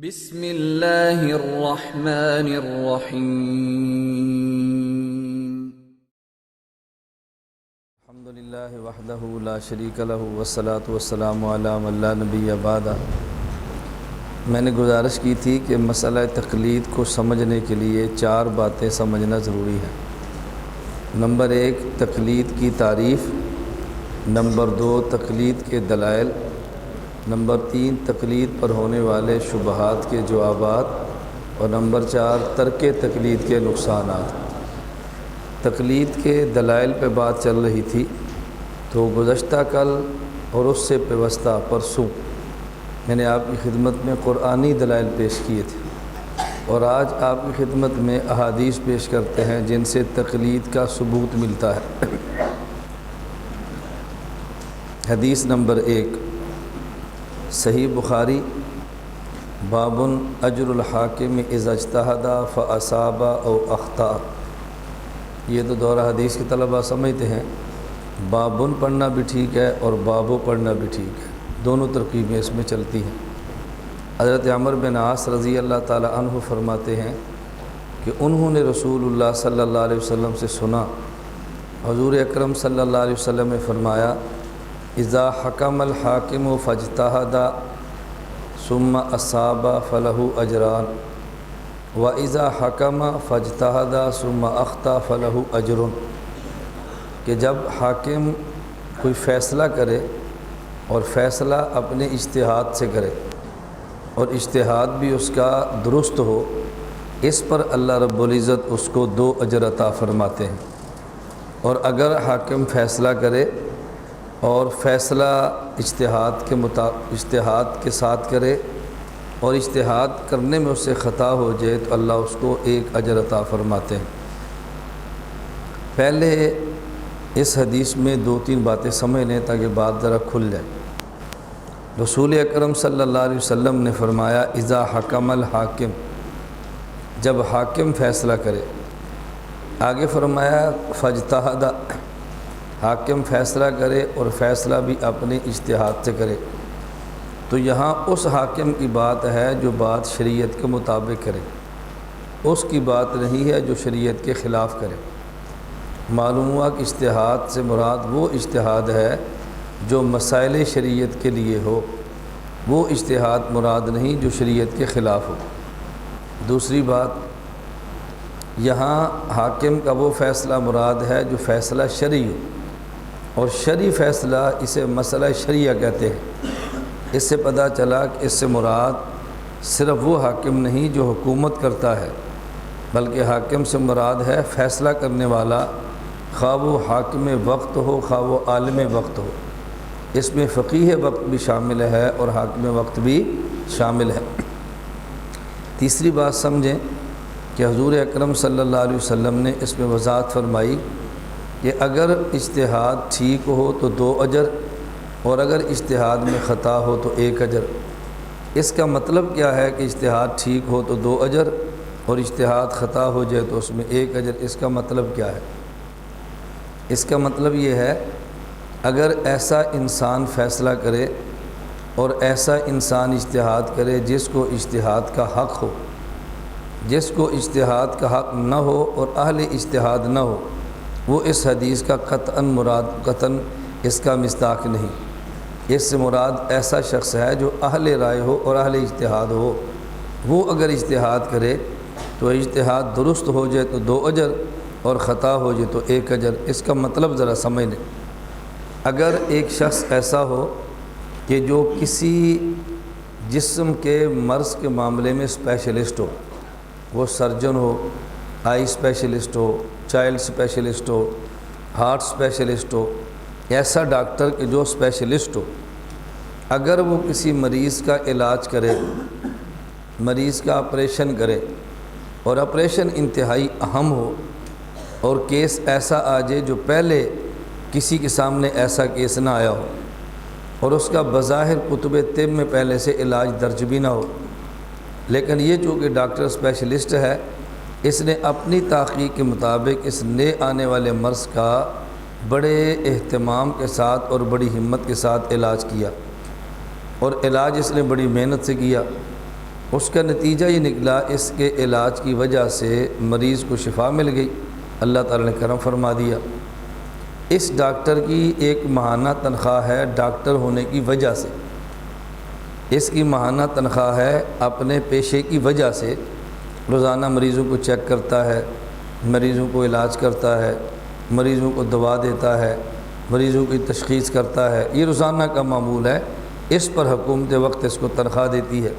بسم اللہ الرحمن الرحیم۔ الحمد للہ وحدہ لا شریک لہ والصلاۃ والسلام علی من لا نبی بعدہ۔ میں نے گزارش کی تھی کہ مسئلہ تقلید کو سمجھنے کے لیے 4 باتیں سمجھنا ضروری ہے۔ نمبر 1 تقلید کی تعریف، نمبر 2 تقلید کے دلائل، نمبر 3 تقلید پر ہونے والے شبہات کے جوابات، اور نمبر 4 ترک تقلید کے نقصانات۔ تقلید کے دلائل پہ بات چل رہی تھی، تو گزشتہ کل اور اس سے پیوستہ پرسوں میں نے آپ کی خدمت میں قرآنی دلائل پیش کیے تھے، اور آج آپ کی خدمت میں احادیث پیش کرتے ہیں جن سے تقلید کا ثبوت ملتا ہے۔ حدیث نمبر 1 صحیح بخاری، باب اجر الحاکم اذا اجتہد فاصاب او اخطأ۔ یہ تو دورہ حدیث کے طلبہ سمجھتے ہیں، بابن پڑھنا بھی ٹھیک ہے اور بابو پڑھنا بھی ٹھیک ہے، دونوں ترکیبیں اس میں چلتی ہیں۔ حضرت عمر بن عاص رضی اللہ تعالی عنہ فرماتے ہیں کہ انہوں نے رسول اللہ صلی اللہ علیہ وسلم سے سنا، حضور اکرم صلی اللہ علیہ وسلم نے فرمایا، اذا حکم الحاکم فاجتہد ثم اصاب فلہ اجران واذا حکم فاجتہد ثم اخطأ فلہ اجر۔ کہ جب حاکم کوئی فیصلہ کرے اور فیصلہ اپنے اجتہاد سے کرے اور اجتہاد بھی اس کا درست ہو، اس پر اللہ رب العزت اس کو 2 اجر عطا فرماتے ہیں۔ اور اگر حاکم فیصلہ کرے اور فیصلہ اجتہاد کے ساتھ کرے اور اجتہاد کرنے میں اس سے خطا ہو جائے تو اللہ اس کو 1 اجر عطا فرماتے ہیں۔ پہلے اس حدیث میں 2-3 باتیں سمجھ لیں تاکہ بات ذرا کھل جائے۔ رسول اکرم صلی اللہ علیہ وسلم نے فرمایا، اذا حکم الحاکم، جب حاکم فیصلہ کرے، آگے فرمایا فاجتہد، حاکم فیصلہ کرے اور فیصلہ بھی اپنے اجتہاد سے کرے، تو یہاں اس حاکم کی بات ہے جو بات شریعت کے مطابق کرے، اس کی بات نہیں ہے جو شریعت کے خلاف کرے۔ معلوم ہوا کہ اجتہاد سے مراد وہ اجتہاد ہے جو مسائل شریعت کے لیے ہو، وہ اجتہاد مراد نہیں جو شریعت کے خلاف ہو۔ دوسری بات، یہاں حاکم کا وہ فیصلہ مراد ہے جو فیصلہ شرعی ہو، اور شرعی فیصلہ اسے مسئلہ شریعہ کہتے ہیں۔ اس سے پتہ چلا کہ اس سے مراد صرف وہ حاکم نہیں جو حکومت کرتا ہے، بلکہ حاکم سے مراد ہے فیصلہ کرنے والا، خواہ وہ حاکم وقت ہو خواہ وہ عالم وقت ہو۔ اس میں فقیہ وقت بھی شامل ہے اور حاکم وقت بھی شامل ہے۔ تیسری بات سمجھیں کہ حضور اکرم صلی اللہ علیہ وسلم نے اس میں وضاحت فرمائی کہ اگر اجتہاد ٹھیک ہو تو 2 اجر، اور اگر اجتہاد میں خطا ہو تو 1 اجر۔ اس کا مطلب کیا ہے کہ اجتہاد ٹھیک ہو تو 2 اجر اور اجتہاد خطا ہو جائے تو اس میں 1 اجر؟ اس کا مطلب کیا ہے؟ اس کا مطلب یہ ہے، اگر ایسا انسان فیصلہ کرے اور ایسا انسان اجتہاد کرے جس کو اجتہاد کا حق ہو، جس کو اجتہاد کا حق نہ ہو اور اہل اجتہاد نہ ہو، وہ اس حدیث کا قطعاً اس کا مصداق نہیں۔ اس سے مراد ایسا شخص ہے جو اہل رائے ہو اور اہل اجتہاد ہو، وہ اگر اجتہاد کرے تو اجتہاد درست ہو جائے تو 2 اجر اور خطا ہو جائے تو 1 اجر۔ اس کا مطلب ذرا سمجھ لیں۔ اگر ایک شخص ایسا ہو کہ جو کسی جسم کے مرض کے معاملے میں اسپیشلسٹ ہو، وہ سرجن ہو، آئی اسپیشلسٹ ہو، چائلڈ اسپیشلسٹ ہو، ہارٹ اسپیشلسٹ ہو، ایسا ڈاکٹر کہ جو اسپیشلسٹ ہو، اگر وہ کسی مریض کا علاج کرے، مریض کا آپریشن کرے، اور آپریشن انتہائی اہم ہو اور کیس ایسا آ جائے جو پہلے کسی کے سامنے ایسا کیس نہ آیا ہو، اور اس کا بظاہر کتب طب میں پہلے سے علاج درج بھی نہ ہو، لیکن یہ چونکہ ڈاکٹر اسپیشلسٹ ہے، اس نے اپنی تحقیق کے مطابق اس نئے آنے والے مرض کا بڑے اہتمام کے ساتھ اور بڑی ہمت کے ساتھ علاج کیا، اور علاج اس نے بڑی محنت سے کیا، اس کا نتیجہ یہ نکلا، اس کے علاج کی وجہ سے مریض کو شفا مل گئی، اللہ تعالی نے کرم فرما دیا۔ اس ڈاکٹر کی ایک ماہانہ تنخواہ ہے ڈاکٹر ہونے کی وجہ سے، اس کی ماہانہ تنخواہ ہے اپنے پیشے کی وجہ سے، روزانہ مریضوں کو چیک کرتا ہے، مریضوں کو علاج کرتا ہے، مریضوں کو دوا دیتا ہے، مریضوں کی تشخیص کرتا ہے، یہ روزانہ کا معمول ہے، اس پر حکومت وقت اس کو تنخواہ دیتی ہے۔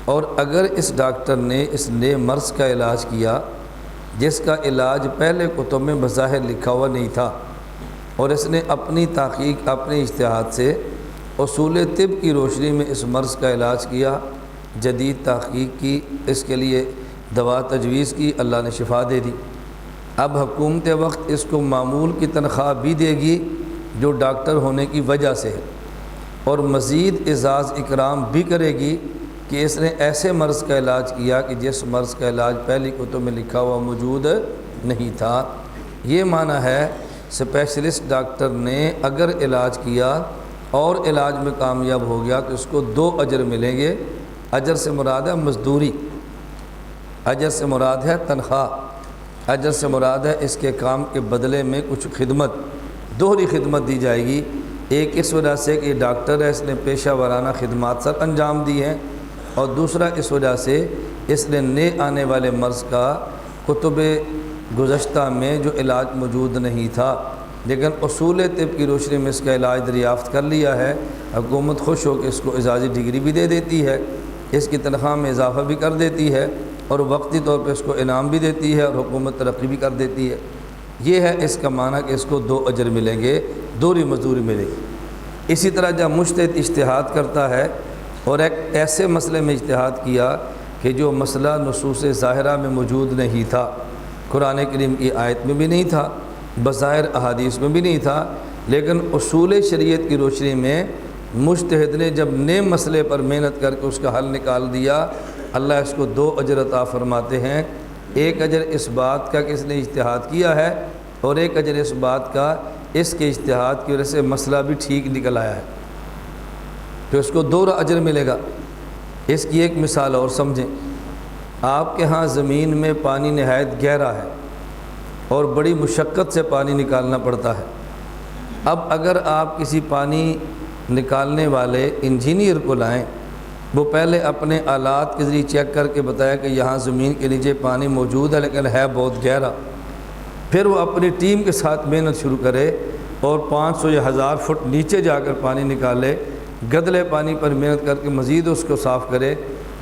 اور اگر اس ڈاکٹر نے اس نئے مرض کا علاج کیا جس کا علاج پہلے کتب میں بظاہر لکھا ہوا نہیں تھا، اور اس نے اپنی تحقیق اپنے اجتہاد سے اصول طب کی روشنی میں اس مرض کا علاج کیا، جدید تحقیق کی، اس کے لیے دوا تجویز کی، اللہ نے شفا دے دی، اب حکومت وقت اس کو معمول کی تنخواہ بھی دے گی جو ڈاکٹر ہونے کی وجہ سے ہے، اور مزید اعزاز اکرام بھی کرے گی کہ اس نے ایسے مرض کا علاج کیا کہ جس مرض کا علاج پہلی کتب میں لکھا ہوا موجود نہیں تھا۔ یہ معنی ہے اسپیشلسٹ ڈاکٹر نے اگر علاج کیا اور علاج میں کامیاب ہو گیا تو اس کو 2 اجر ملیں گے۔ اجر سے مراد ہے مزدوری، اجر سے مراد ہے تنخواہ، اجر سے مراد ہے اس کے کام کے بدلے میں کچھ خدمت، دوہری خدمت دی جائے گی۔ ایک اس وجہ سے کہ یہ ڈاکٹر ہے، اس نے پیشہ ورانہ خدمات سر انجام دی ہیں، اور دوسرا اس وجہ سے اس نے نئے آنے والے مرض کا کتب گزشتہ میں جو علاج موجود نہیں تھا لیکن اصول طب کی روشنی میں اس کا علاج دریافت کر لیا ہے، حکومت خوش ہو کے اس کو اعزازی ڈگری بھی دے دیتی ہے، اس کی تنخواہ میں اضافہ بھی کر دیتی ہے، اور وقتی طور پہ اس کو انعام بھی دیتی ہے، اور حکومت ترقی بھی کر دیتی ہے۔ یہ ہے اس کا معنی کہ اس کو 2 اجر ملیں گے، دوہری مزدوری ملے گی۔ اسی طرح جب مجتہد اجتہاد کرتا ہے اور ایک ایسے مسئلے میں اجتہاد کیا کہ جو مسئلہ نصوص ظاہرہ میں موجود نہیں تھا، قرآن کریم کی آیت میں بھی نہیں تھا، بظاہر احادیث میں بھی نہیں تھا، لیکن اصول شریعت کی روشنی میں مجتہد نے جب نئے مسئلے پر محنت کر کے اس کا حل نکال دیا، اللہ اس کو 2 اجر عطا فرماتے ہیں۔ ایک اجر اس بات کا کہ اس نے اجتہاد کیا ہے، اور ایک اجر اس بات کا اس کے اجتہاد کی وجہ سے مسئلہ بھی ٹھیک نکل آیا ہے، تو اس کو 2 اجر ملے گا۔ اس کی ایک مثال اور سمجھیں، آپ کے ہاں زمین میں پانی نہایت گہرا ہے اور بڑی مشقت سے پانی نکالنا پڑتا ہے۔ اب اگر آپ کسی پانی نکالنے والے انجینئر کو لائیں، وہ پہلے اپنے آلات کے ذریعے چیک کر کے بتایا کہ یہاں زمین کے نیچے پانی موجود ہے لیکن ہے بہت گہرا، پھر وہ اپنی ٹیم کے ساتھ محنت شروع کرے اور 500 یا 1000 فٹ نیچے جا کر پانی نکالے، گدلے پانی پر محنت کر کے مزید اس کو صاف کرے،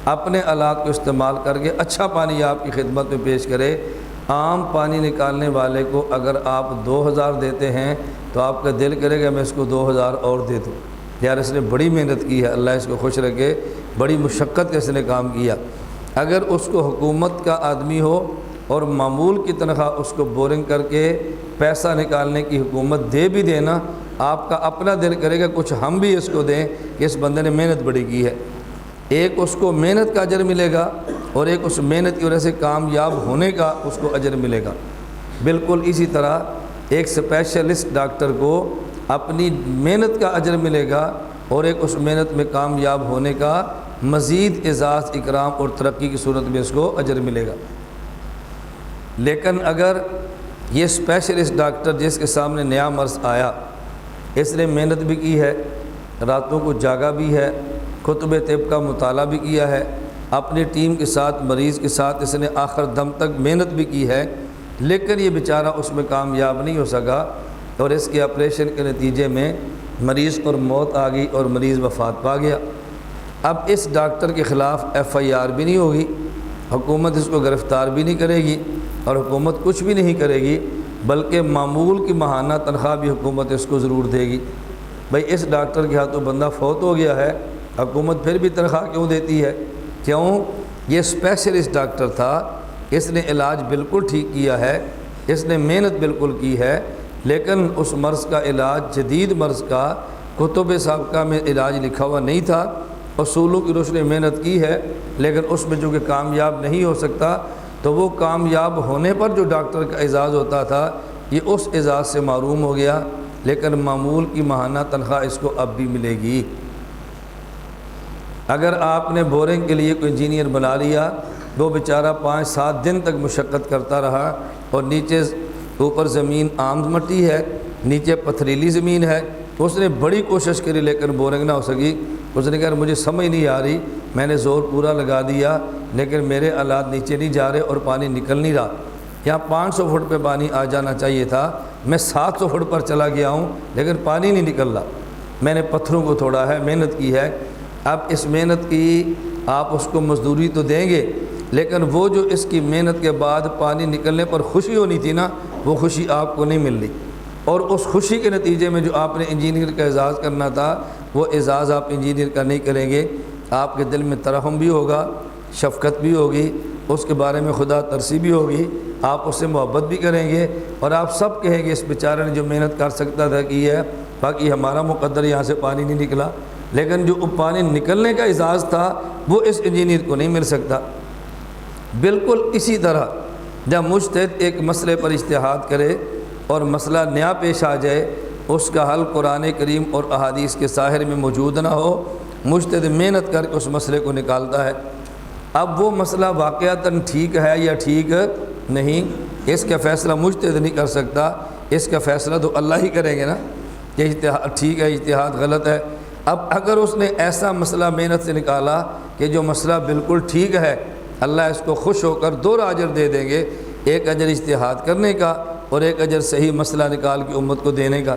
اپنے آلات کو استعمال کر کے اچھا پانی آپ کی خدمت میں پیش کرے۔ عام پانی نکالنے والے کو اگر آپ 2000 دیتے ہیں تو آپ کا دل کرے گا میں اس کو 2000 اور دے دوں، یار اس نے بڑی محنت کی ہے، اللہ اس کو خوش رکھے، بڑی مشقت کے اس نے کام کیا۔ اگر اس کو حکومت کا آدمی ہو اور معمول کی تنخواہ اس کو بورنگ کر کے پیسہ نکالنے کی حکومت دے بھی دینا، آپ کا اپنا دل کرے گا کچھ ہم بھی اس کو دیں کہ اس بندے نے محنت بڑی کی ہے۔ ایک اس کو محنت کا اجر ملے گا اور ایک اس محنت کی وجہ سے کامیاب ہونے کا اس کو اجر ملے گا۔ بالکل اسی طرح ایک اسپیشلسٹ ڈاکٹر کو اپنی محنت کا اجر ملے گا اور ایک اس محنت میں کامیاب ہونے کا مزید اعزاز اکرام اور ترقی کی صورت میں اس کو اجر ملے گا۔ لیکن اگر یہ اسپیشلسٹ ڈاکٹر جس کے سامنے نیا مرض آیا، اس نے محنت بھی کی ہے، راتوں کو جاگا بھی ہے، کتب طب کا مطالعہ بھی کیا ہے، اپنی ٹیم کے ساتھ مریض کے ساتھ اس نے آخر دم تک محنت بھی کی ہے، لیکن یہ بیچارہ اس میں کامیاب نہیں ہو سکا اور اس کے آپریشن کے نتیجے میں مریض پر موت آ گئی اور مریض وفات پا گیا۔ اب اس ڈاکٹر کے خلاف FIR بھی نہیں ہوگی، حکومت اس کو گرفتار بھی نہیں کرے گی اور حکومت کچھ بھی نہیں کرے گی، بلکہ معمول کی ماہانہ تنخواہ بھی حکومت اس کو ضرور دے گی۔ بھئی اس ڈاکٹر کے ہاتھوں بندہ فوت ہو گیا ہے، حکومت پھر بھی تنخواہ کیوں دیتی ہے؟ کیوں؟ یہ اسپیشلسٹ ڈاکٹر تھا، اس نے علاج بالکل ٹھیک کیا ہے، اس نے محنت بالکل کی ہے، لیکن اس مرض کا علاج، جدید مرض کا کتب سابقہ میں علاج لکھا ہوا نہیں تھا، اصولوں کی روشنی محنت کی ہے، لیکن اس میں جو کہ کامیاب نہیں ہو سکتا، تو وہ کامیاب ہونے پر جو ڈاکٹر کا اعزاز ہوتا تھا یہ اس اعزاز سے محروم ہو گیا، لیکن معمول کی ماہانہ تنخواہ اس کو اب بھی ملے گی۔ اگر آپ نے بورنگ کے لیے کوئی انجینئر بنا لیا، وہ بیچارہ 5-7 دن تک مشقت کرتا رہا، اور نیچے اوپر زمین عام مٹی ہے، نیچے پتھریلی زمین ہے، اس نے بڑی کوشش کری لیکن بورنگ نہ ہو سکی۔ اس نے کہا مجھے سمجھ نہیں آ رہی، میں نے زور پورا لگا دیا لیکن میرے آلات نیچے نہیں جا رہے اور پانی نکل نہیں رہا۔ یہاں 500 فٹ پہ پانی آ جانا چاہیے تھا، میں 700 فٹ پر چلا گیا ہوں لیکن پانی نہیں نکل رہا۔ میں نے پتھروں کو توڑا ہے، محنت کی ہے۔ اب اس محنت کی آپ اس کو مزدوری تو دیں گے، لیکن وہ جو اس کی محنت کے بعد پانی نکلنے پر خوشی ہونی تھی نا، وہ خوشی آپ کو نہیں مل رہی، اور اس خوشی کے نتیجے میں جو آپ نے انجینئر کا اعزاز کرنا تھا، وہ اعزاز آپ انجینئر کا نہیں کریں گے۔ آپ کے دل میں ترحم بھی ہوگا، شفقت بھی ہوگی، اس کے بارے میں خدا ترسی بھی ہوگی، آپ اس سے محبت بھی کریں گے، اور آپ سب کہیں گے اس بیچارے نے جو محنت کر سکتا تھا کی ہے، باقی ہمارا مقدر یہاں سے پانی نہیں نکلا۔ لیکن جو پانی نکلنے کا اعزاز تھا وہ اس انجینئر کو نہیں مل سکتا۔ بالکل اسی طرح جب مجتہد ایک مسئلے پر اجتہاد کرے اور مسئلہ نیا پیش آ جائے، اس کا حل قرآن کریم اور احادیث کے ظاہر میں موجود نہ ہو، مجتہد محنت کر کے اس مسئلے کو نکالتا ہے۔ اب وہ مسئلہ واقعتاً ٹھیک ہے یا ٹھیک نہیں، اس کا فیصلہ مجتہد نہیں کر سکتا، اس کا فیصلہ تو اللہ ہی کریں گے نا کہ اجتہاد ٹھیک ہے، اجتہاد غلط ہے۔ اب اگر اس نے ایسا مسئلہ محنت سے نکالا کہ جو مسئلہ بالکل ٹھیک ہے، اللہ اس کو خوش ہو کر 2 اجر دے دیں گے، ایک اجر اجتہاد کرنے کا اور ایک اجر صحیح مسئلہ نکال کے امت کو دینے کا۔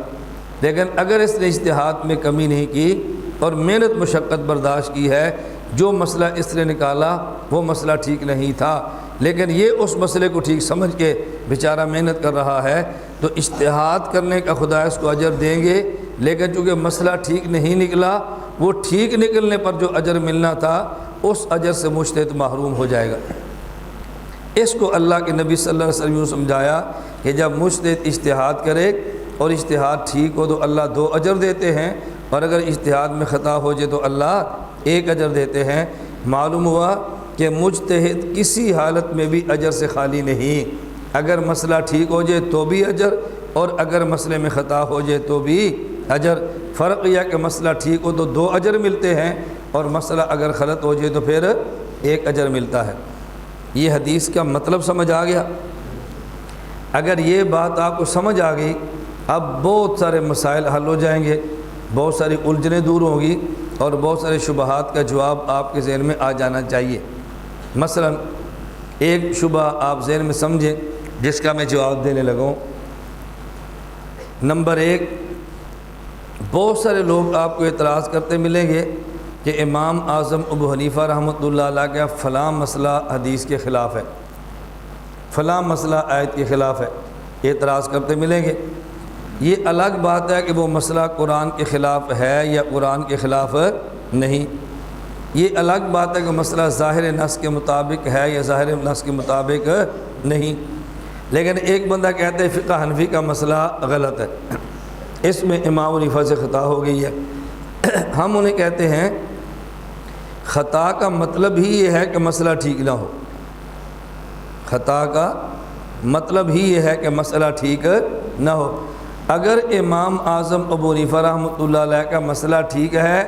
لیکن اگر اس نے اجتہاد میں کمی نہیں کی اور محنت مشقت برداشت کی ہے، جو مسئلہ اس نے نکالا وہ مسئلہ ٹھیک نہیں تھا، لیکن یہ اس مسئلے کو ٹھیک سمجھ کے بیچارہ محنت کر رہا ہے، تو اجتہاد کرنے کا خدا اس کو اجر دیں گے۔ لیکن چونکہ مسئلہ ٹھیک نہیں نکلا، وہ ٹھیک نکلنے پر جو اجر ملنا تھا اس اجر سے مجتہد محروم ہو جائے گا۔ اس کو اللہ کے نبی صلی اللہ علیہ وسلم نے سمجھایا کہ جب مجتہد اجتہاد کرے اور اجتہاد ٹھیک ہو تو اللہ 2 اجر دیتے ہیں، اور اگر اجتہاد میں خطا ہو جائے تو اللہ 1 اجر دیتے ہیں۔ معلوم ہوا کہ مجتہد کسی حالت میں بھی اجر سے خالی نہیں، اگر مسئلہ ٹھیک ہو جائے تو بھی اجر، اور اگر مسئلے میں خطا ہو جائے تو بھی اجر۔ فرق یہ کہ مسئلہ ٹھیک ہو تو 2 اجر ملتے ہیں، اور مسئلہ اگر غلط ہو جائے تو پھر 1 اجر ملتا ہے۔ یہ حدیث کا مطلب سمجھ آ گیا؟ اگر یہ بات آپ کو سمجھ آ گئی، اب بہت سارے مسائل حل ہو جائیں گے، بہت ساری الجھنیں دور ہوں گی، اور بہت سارے شبہات کا جواب آپ کے ذہن میں آ جانا چاہیے۔ مثلا ایک شبہ آپ ذہن میں سمجھیں جس کا میں جواب دینے لگوں۔ نمبر 1، بہت سارے لوگ آپ کو اعتراض کرتے ملیں گے کہ امام اعظم ابو حنیفہ رحمۃ اللہ علیہ کا فلاں مسئلہ حدیث کے خلاف ہے، فلاں مسئلہ آیت کے خلاف ہے، اعتراض کرتے ملیں گے۔ یہ الگ بات ہے کہ وہ مسئلہ قرآن کے خلاف ہے یا قرآن کے خلاف نہیں۔ یہ الگ بات ہے کہ مسئلہ ظاہر نص کے مطابق ہے یا ظاہر نص کے مطابق نہیں۔ لیکن ایک بندہ کہتا ہے فقہ حنفی کا مسئلہ غلط ہے، اس میں امام حنیفہ سے خطا ہو گئی ہے۔ ہم انہیں کہتے ہیں خطا کا مطلب ہی یہ ہے کہ مسئلہ ٹھیک نہ ہو، خطا کا مطلب ہی یہ ہے کہ مسئلہ ٹھیک نہ ہو۔ اگر امام اعظم ابو حنیفہ رحمۃ اللہ علیہ کا مسئلہ ٹھیک ہے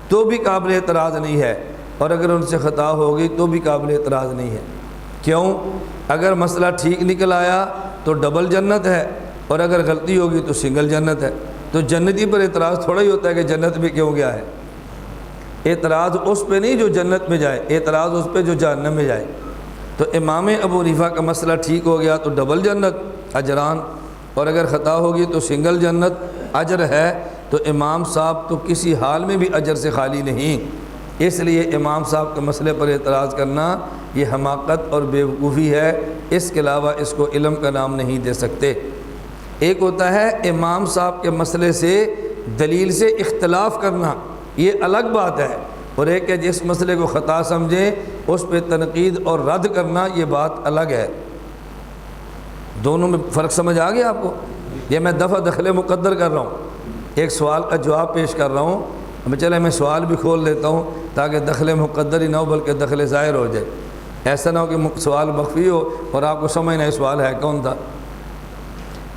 تو بھی قابل اعتراض نہیں ہے، اور اگر ان سے خطا ہو گئی تو بھی قابل اعتراض نہیں ہے۔ کیوں؟ اگر مسئلہ ٹھیک نکل آیا تو ڈبل جنت ہے، اور اگر غلطی ہوگی تو سنگل جنت ہے۔ تو جنتی پر اعتراض تھوڑا ہی ہوتا ہے کہ جنت میں کیوں گیا ہے، اعتراض اس پہ نہیں جو جنت میں جائے، اعتراض اس پہ جو جہنم میں جائے۔ تو امام ابو حنیفہ کا مسئلہ ٹھیک ہو گیا تو ڈبل جنت اجران، اور اگر خطا ہوگی تو سنگل جنت اجر ہے۔ تو امام صاحب تو کسی حال میں بھی اجر سے خالی نہیں، اس لیے امام صاحب کے مسئلے پر اعتراض کرنا یہ حماقت اور بیوقوفی ہے، اس کے علاوہ اس کو علم کا نام نہیں دے سکتے۔ ایک ہوتا ہے امام صاحب کے مسئلے سے دلیل سے اختلاف کرنا، یہ الگ بات ہے، اور ایک ہے جس مسئلے کو خطا سمجھیں اس پہ تنقید اور رد کرنا، یہ بات الگ ہے۔ دونوں میں فرق سمجھ آ گیا آپ کو؟ یہ میں دفعہ دخل مقدر کر رہا ہوں، ایک سوال کا جواب پیش کر رہا ہوں، اب چلے میں سوال بھی کھول دیتا ہوں تاکہ دخل مقدر ہی نہ ہو بلکہ دخل ظاہر ہو جائے، ایسا نہ ہو کہ سوال مخفی ہو اور آپ کو سمجھ نہ سوال ہے کون تھا۔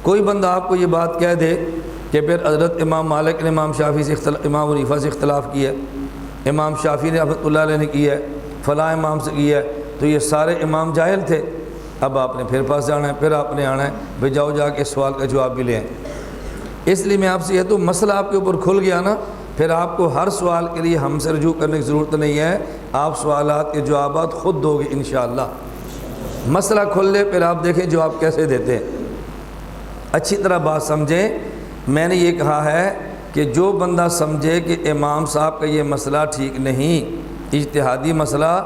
کوئی بندہ آپ کو یہ بات کہہ دے کہ پھر حضرت امام مالک نے امام شافعی سے امام حنیفہ سے اختلاف کیا ہے، امام شافعی نے رحمۃ اللہ علیہ نے کی ہے، فلاں امام سے کی ہے، تو یہ سارے امام جاہل تھے۔ اب آپ نے پھر پاس جانا ہے، پھر آپ نے آنا ہے، بھائی جاؤ جا کے سوال کا جواب بھی لے آئیں۔ اس لیے میں آپ سے یہ تو مسئلہ آپ کے اوپر کھل گیا نا، پھر آپ کو ہر سوال کے لیے ہم سے رجوع کرنے کی ضرورت نہیں ہے، آپ سوالات کے جوابات خود دو گے انشاءاللہ۔ مسئلہ کھل لے پھر آپ دیکھیں جواب کیسے دیتے ہیں۔ اچھی طرح بات سمجھیں، میں نے یہ کہا ہے کہ جو بندہ سمجھے کہ امام صاحب کا یہ مسئلہ ٹھیک نہیں، اجتہادی مسئلہ،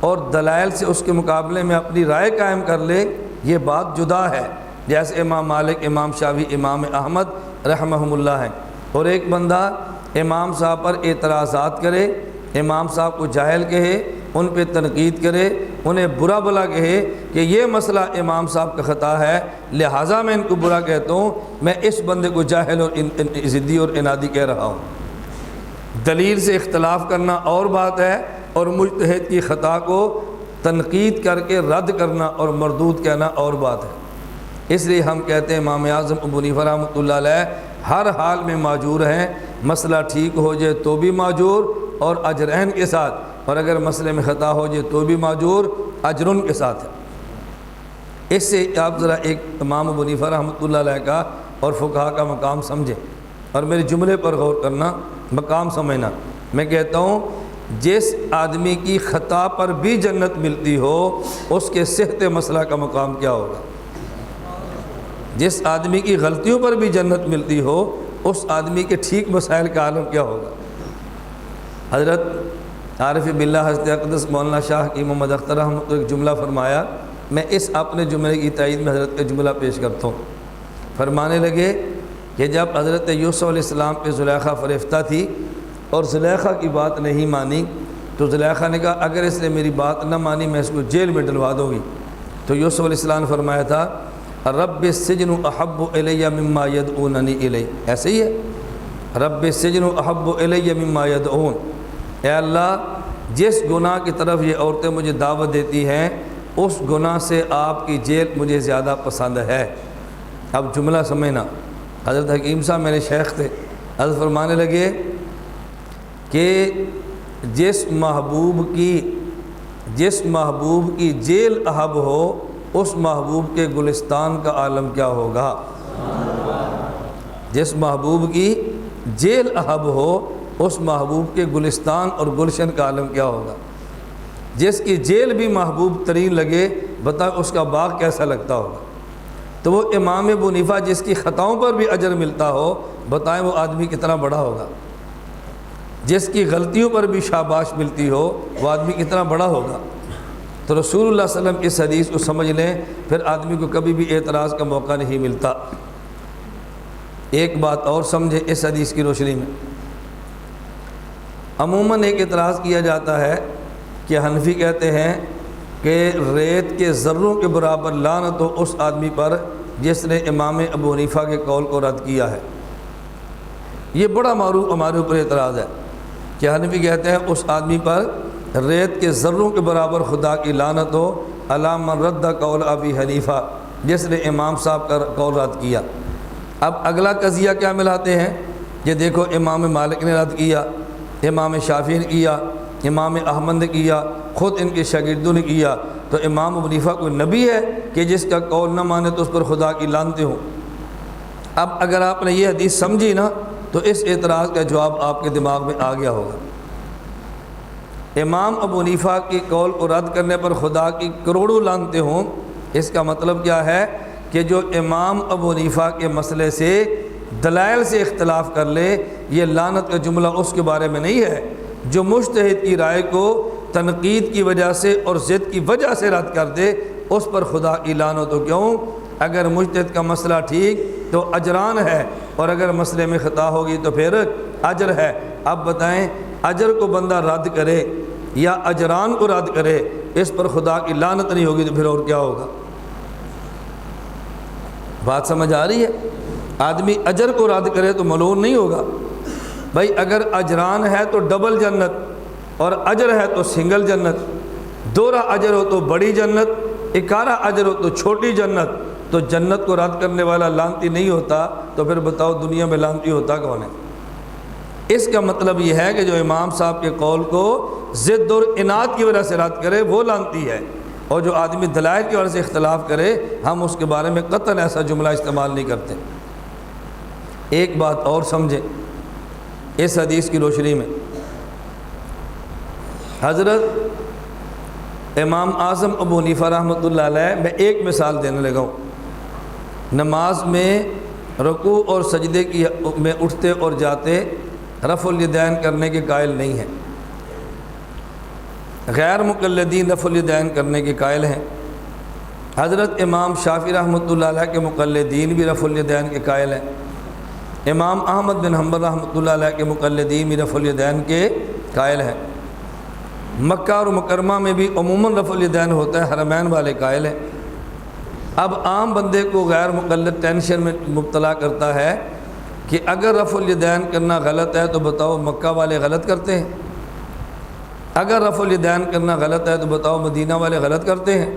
اور دلائل سے اس کے مقابلے میں اپنی رائے قائم کر لے، یہ بات جدا ہے۔ جیسے امام مالک، امام شافعی، امام احمد رحمہم اللہ ہیں، اور ایک بندہ امام صاحب پر اعتراضات کرے، امام صاحب کو جاہل کہے، ان پہ تنقید کرے، انہیں برا بلا کہے کہ یہ مسئلہ امام صاحب کا خطا ہے، لہٰذا میں ان کو برا کہتا ہوں، میں اس بندے کو جاہل اور ضدی اور انادی کہہ رہا ہوں۔ دلیل سے اختلاف کرنا اور بات ہے، اور مجتہد کی خطا کو تنقید کر کے رد کرنا اور مردود کہنا اور بات ہے۔ اس لیے ہم کہتے ہیں امام اعظم ابو حنیفہ رحمۃ اللہ علیہ ہر حال میں معجور ہیں، مسئلہ ٹھیک ہو جائے تو بھی معجور اور اجرین کے ساتھ، اور اگر مسئلے میں خطا ہو جائے تو بھی معجور اجرن کے ساتھ ہے۔ اس سے آپ ذرا ایک امام ابو حنیفہ رحمۃ اللہ علیہ کا اور فقہا کا مقام سمجھیں، اور میرے جملے پر غور کرنا، مقام سمجھنا۔ میں کہتا ہوں جس آدمی کی خطا پر بھی جنت ملتی ہو، اس کے صحت مسئلہ کا مقام کیا ہوگا؟ جس آدمی کی غلطیوں پر بھی جنت ملتی ہو، اس آدمی کے ٹھیک مسائل کا عالم کیا ہوگا؟ حضرت عارف باللہ حضرت اقدس مولانا شاہ کی محمد اختر رحمۃ ایک جملہ فرمایا، میں اس اپنے جملے کی تائید میں حضرت کا جملہ پیش کرتا ہوں۔ فرمانے لگے کہ جب حضرت یوسف علیہ السلام پہ زلیخا فریفتہ تھی اور زلیخا کی بات نہیں مانی، تو زلیخا نے کہا اگر اس نے میری بات نہ مانی میں اس کو جیل میں ڈلوا دوں گی۔ تو یوسف علیہ السلام نے فرمایا تھا رب السجن احب الی مما یدعوننی الی، ایسے ہی ہے، رب السجن احب الی مما یدعون، اے اللہ جس گناہ کی طرف یہ عورتیں مجھے دعوت دیتی ہیں اس گناہ سے آپ کی جیل مجھے زیادہ پسند ہے۔ اب جملہ سمجھنا، حضرت حکیم صاحب میرے شیخ تھے، حضرت فرمانے لگے کہ جس محبوب کی جیل احب ہو اس محبوب کے گلستان کا عالم کیا ہوگا؟ جس محبوب کی جیل احب ہو اس محبوب کے گلستان اور گلشن کا عالم کیا ہوگا؟ جس کی جیل بھی محبوب ترین لگے، بتا اس کا باغ کیسا لگتا ہوگا؟ تو وہ امام ابو حنیفہ جس کی خطاؤں پر بھی اجر ملتا ہو، بتائیں وہ آدمی کتنا بڑا ہوگا؟ جس کی غلطیوں پر بھی شاباش ملتی ہو وہ آدمی کتنا بڑا ہوگا؟ تو رسول اللہ صلی اللہ علیہ وسلم اس حدیث کو سمجھ لیں، پھر آدمی کو کبھی بھی اعتراض کا موقع نہیں ملتا۔ ایک بات اور سمجھے اس حدیث کی روشنی میں، عموماً ایک اعتراض کیا جاتا ہے کہ حنفی کہتے ہیں کہ ریت کے ذروں کے برابر لعنت ہو اس آدمی پر جس نے امام ابو حنیفہ کے قول کو رد کیا ہے۔ یہ بڑا معروف ہمارے اوپر اعتراض ہے کہ حنفی کہتے ہیں اس آدمی پر ریت کے ذروں کے برابر خدا کی لعنت ہو علی من رد قول ابی حنیفہ، جس نے امام صاحب کا قول رد کیا۔ اب اگلا قضیہ کیا ملاتے ہیں کہ دیکھو امام مالک نے رد کیا، امام شافعی نے کیا، امام احمد نے کیا، خود ان کے شاگردوں نے کیا، تو امام ابو حنیفہ کوئی نبی ہے کہ جس کا قول نہ مانے تو اس پر خدا کی لعنتیں ہوں؟ اب اگر آپ نے یہ حدیث سمجھی نا تو اس اعتراض کا جواب آپ کے دماغ میں آ گیا ہوگا۔ امام ابو حنیفہ کی قول کو رد کرنے پر خدا کی کروڑوں لعنتیں ہوں، اس کا مطلب کیا ہے کہ جو امام ابو حنیفہ کے مسئلے سے دلائل سے اختلاف کر لے، یہ لعنت کا جملہ اس کے بارے میں نہیں ہے۔ جو مجتہد کی رائے کو تنقید کی وجہ سے اور ضد کی وجہ سے رد کر دے اس پر خدا کی لعنت ہو۔ کیوں؟ اگر مجتہد کا مسئلہ ٹھیک تو اجران ہے، اور اگر مسئلے میں خطا ہوگی تو پھر اجر ہے۔ اب بتائیں اجر کو بندہ رد کرے یا اجران کو رد کرے، اس پر خدا کی لعنت نہیں ہوگی تو پھر اور کیا ہوگا؟ بات سمجھ آ رہی ہے؟ آدمی اجر کو رد کرے تو ملعون نہیں ہوگا بھائی، اگر اجران ہے تو ڈبل جنت اور اجر ہے تو سنگل جنت، دورہ اجر ہو تو بڑی جنت، اکارہ اجر ہو تو چھوٹی جنت، تو جنت کو رد کرنے والا لعنتی نہیں ہوتا تو پھر بتاؤ دنیا میں لعنتی ہوتا کون ہے؟ اس کا مطلب یہ ہے کہ جو امام صاحب کے قول کو ضد اور اناد کی وجہ سے رد کرے وہ لانتی ہے، اور جو آدمی دلائل کی وجہ سے اختلاف کرے ہم اس کے بارے میں قطعاً ایسا جملہ استعمال نہیں کرتے۔ ایک بات اور سمجھیں اس حدیث کی روشنی میں، حضرت امام اعظم ابو حنیفہ رحمۃ اللہ علیہ، میں ایک مثال دینے لگا ہوں، نماز میں رکوع اور سجدے کی میں اٹھتے اور جاتے رفع الیدین کرنے کے قائل نہیں ہیں، غیر مقلدین رفع الیدین کرنے کے قائل ہیں۔ حضرت امام شافعی رحمۃ اللہ علیہ کے مقلدین بھی رفع الیدین کے قائل ہیں، امام احمد بن حنبل رحمۃ اللہ علیہ کے مقلدین بھی رفع الیدین کے قائل ہیں۔ مکہ اور مکرمہ میں بھی عموماً رفع الیدین ہوتا ہے، حرمین والے قائل ہیں۔ اب عام بندے کو غیر مقلد ٹینشن میں مبتلا کرتا ہے کہ اگر رفع الیدین کرنا غلط ہے تو بتاؤ مکہ والے غلط کرتے ہیں، اگر رفع الیدین کرنا غلط ہے تو بتاؤ مدینہ والے غلط کرتے ہیں۔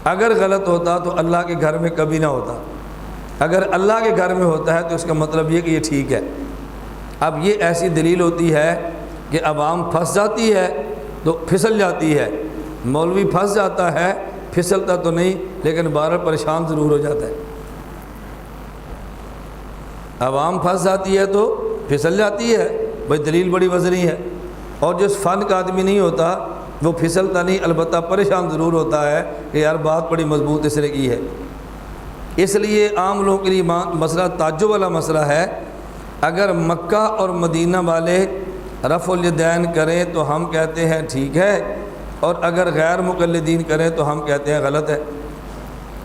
اگر غلط ہوتا تو اللہ کے گھر میں کبھی نہ ہوتا، اگر اللہ کے گھر میں ہوتا ہے تو اس کا مطلب یہ کہ یہ ٹھیک ہے۔ اب یہ ایسی دلیل ہوتی ہے کہ عوام پھنس جاتی ہے تو پھسل جاتی ہے، مولوی پھنس جاتا ہے، پھسلتا تو نہیں لیکن بہرحال پریشان ضرور ہو جاتا ہے۔ عوام پھنس جاتی ہے تو پھسل جاتی ہے، بھائی دلیل بڑی وزنی ہے، اور جو فن کا آدمی نہیں ہوتا وہ پھسلتا نہیں، البتہ پریشان ضرور ہوتا ہے کہ یار بات بڑی مضبوط اس نے کی ہے۔ اس لیے عام لوگوں کے لیے مسئلہ تعجب والا مسئلہ ہے، اگر مکہ اور مدینہ والے رفع الیدین کریں تو ہم کہتے ہیں ٹھیک ہے، اور اگر غیر مقلدین کریں تو ہم کہتے ہیں غلط ہے۔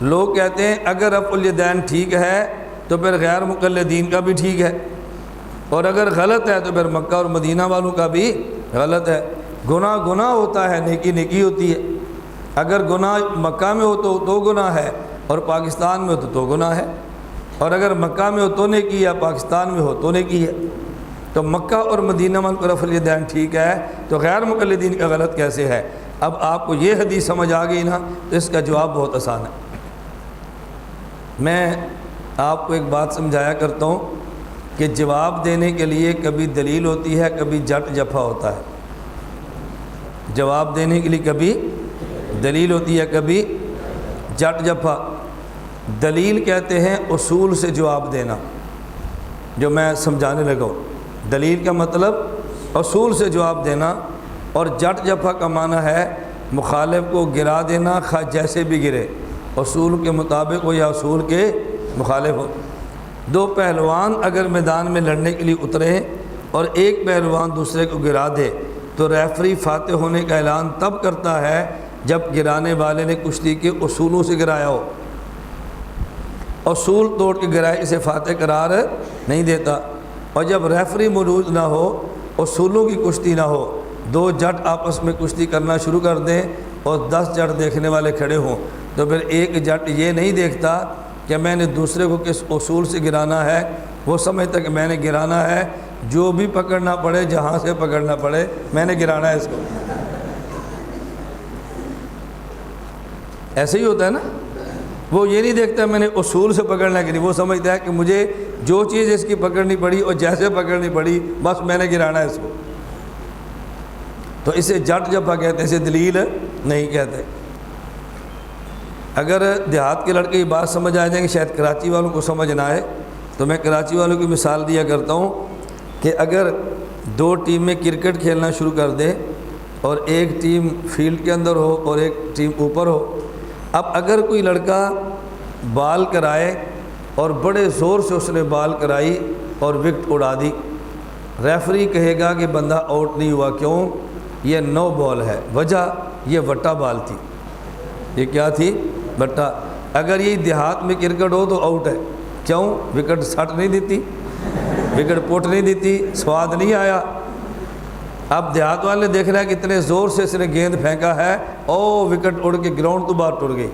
لوگ کہتے ہیں اگر رفع الیدین ٹھیک ہے تو پھر غیر مقلدین کا بھی ٹھیک ہے، اور اگر غلط ہے تو پھر مکہ اور مدینہ والوں کا بھی غلط ہے۔ گناہ گناہ ہوتا ہے، نیکی نیکی ہوتی ہے۔ اگر گناہ مکہ میں ہو تو گناہ ہے، اور پاکستان میں ہو تو گناہ ہے، اور اگر مکہ میں ہو تو نیکی یا پاکستان میں ہو تو نیکی ہے۔ تو مکہ اور مدینہ والوں کا رفع الیدین ٹھیک ہے تو غیر مقلدین کا غلط کیسے ہے؟ اب آپ کو یہ حدیث سمجھ آ گئی نا تو اس کا جواب بہت آسان ہے۔ میں آپ کو ایک بات سمجھایا کرتا ہوں کہ جواب دینے کے لیے کبھی دلیل ہوتی ہے، کبھی جٹ جفا ہوتا ہے۔ جواب دینے کے لیے کبھی دلیل ہوتی ہے، کبھی جٹ جفا۔ دلیل کہتے ہیں اصول سے جواب دینا، جو میں سمجھانے لگا ہوں۔ دلیل کا مطلب اصول سے جواب دینا، اور جٹ جفا کا معنی ہے مخالف کو گرا دینا، خواہ جیسے بھی گرے، اصول کے مطابق ہو یا اصول کے مخالف ہو۔ دو پہلوان اگر میدان میں لڑنے کے لیے اترے اور ایک پہلوان دوسرے کو گرا دے تو ریفری فاتح ہونے کا اعلان تب کرتا ہے جب گرانے والے نے کشتی کے اصولوں سے گرایا ہو۔ اصول توڑ کے گرائے اسے فاتح قرار نہیں دیتا، اور جب ریفری موجود نہ ہو، اصولوں کی کشتی نہ ہو، دو جٹ آپس میں کشتی کرنا شروع کر دیں اور 10 جٹ دیکھنے والے کھڑے ہوں، تو پھر ایک جٹ یہ نہیں دیکھتا کہ میں نے دوسرے کو کس اصول سے گرانا ہے، وہ سمجھتا کہ میں نے گرانا ہے جو بھی پکڑنا پڑے، جہاں سے پکڑنا پڑے میں نے گرانا ہے اس کو۔ ایسے ہی ہوتا ہے نا، وہ یہ نہیں دیکھتا میں نے اصول سے پکڑنا کہ نہیں، وہ سمجھتا ہے کہ مجھے جو چیز اس کی پکڑنی پڑی اور جیسے پکڑنی پڑی بس میں نے گرانا ہے اس کو۔ تو اسے جٹ جفا کہتے ہیں، اسے دلیل نہیں کہتے۔ اگر دیہات کے لڑکے یہ بات سمجھ آ جائیں گے، شاید کراچی والوں کو سمجھ نہ آئے، تو میں کراچی والوں کی مثال دیا کرتا ہوں کہ اگر دو ٹیمیں کرکٹ کھیلنا شروع کر دیں اور ایک ٹیم فیلڈ کے اندر ہو اور ایک ٹیم اوپر ہو، اب اگر کوئی لڑکا بال کرائے اور بڑے زور سے اس نے بال کرائی اور وکٹ اڑا دی، ریفری کہے گا کہ بندہ آؤٹ نہیں ہوا، کیوں؟ یہ نو بال ہے، وجہ یہ وٹا بال تھی۔ یہ کیا تھی؟ وٹا۔ اگر یہ دیہات میں کرکٹ ہو تو آؤٹ ہے، کیوں؟ وکٹ سٹ نہیں دیتی، وکٹ پوٹ نہیں دیتی، سواد نہیں آیا۔ اب دیہات والے دیکھ رہے ہیں کہ اتنے زور سے اس نے گیند پھینکا ہے، او وکٹ اڑ کے گراؤنڈ تو باہر ٹر گئی،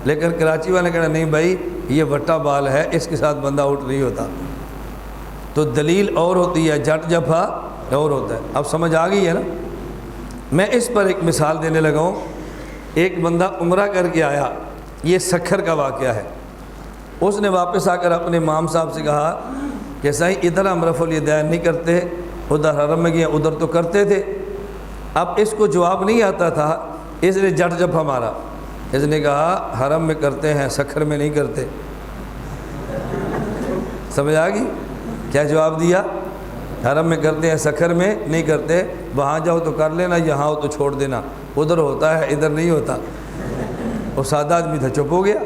لیکن کراچی والے کہنا نہیں بھائی یہ وٹا بال ہے، اس کے ساتھ بندہ آؤٹ نہیں ہوتا۔ تو دلیل اور ہوتی ہے، جٹ جفا اور ہوتا ہے۔ اب سمجھ آ گئی ہے نا؟ میں اس پر ایک مثال دینے لگا ہوں۔ ایک بندہ عمرہ کر کے آیا، یہ سکھر کا واقعہ ہے۔ اس نے واپس آ کر اپنے امام صاحب سے کہا کہ صحیح ادھر ہم رفع الیدین نہیں کرتے، ادھر حرم میں گیا، ادھر تو کرتے تھے۔ اب اس کو جواب نہیں آتا تھا، اس نے جٹ جپا مارا، اس نے کہا حرم میں کرتے ہیں، سکھر میں نہیں کرتے۔ سمجھ آ گئی کیا جواب دیا؟ حرم میں کرتے ہیں، سکھر میں نہیں کرتے، وہاں جاؤ تو کر لینا، یہاں ہو تو چھوڑ دینا، ادھر ہوتا ہے ادھر نہیں ہوتا۔ وہ سادہ آدمی تھا، چپ ہو گیا۔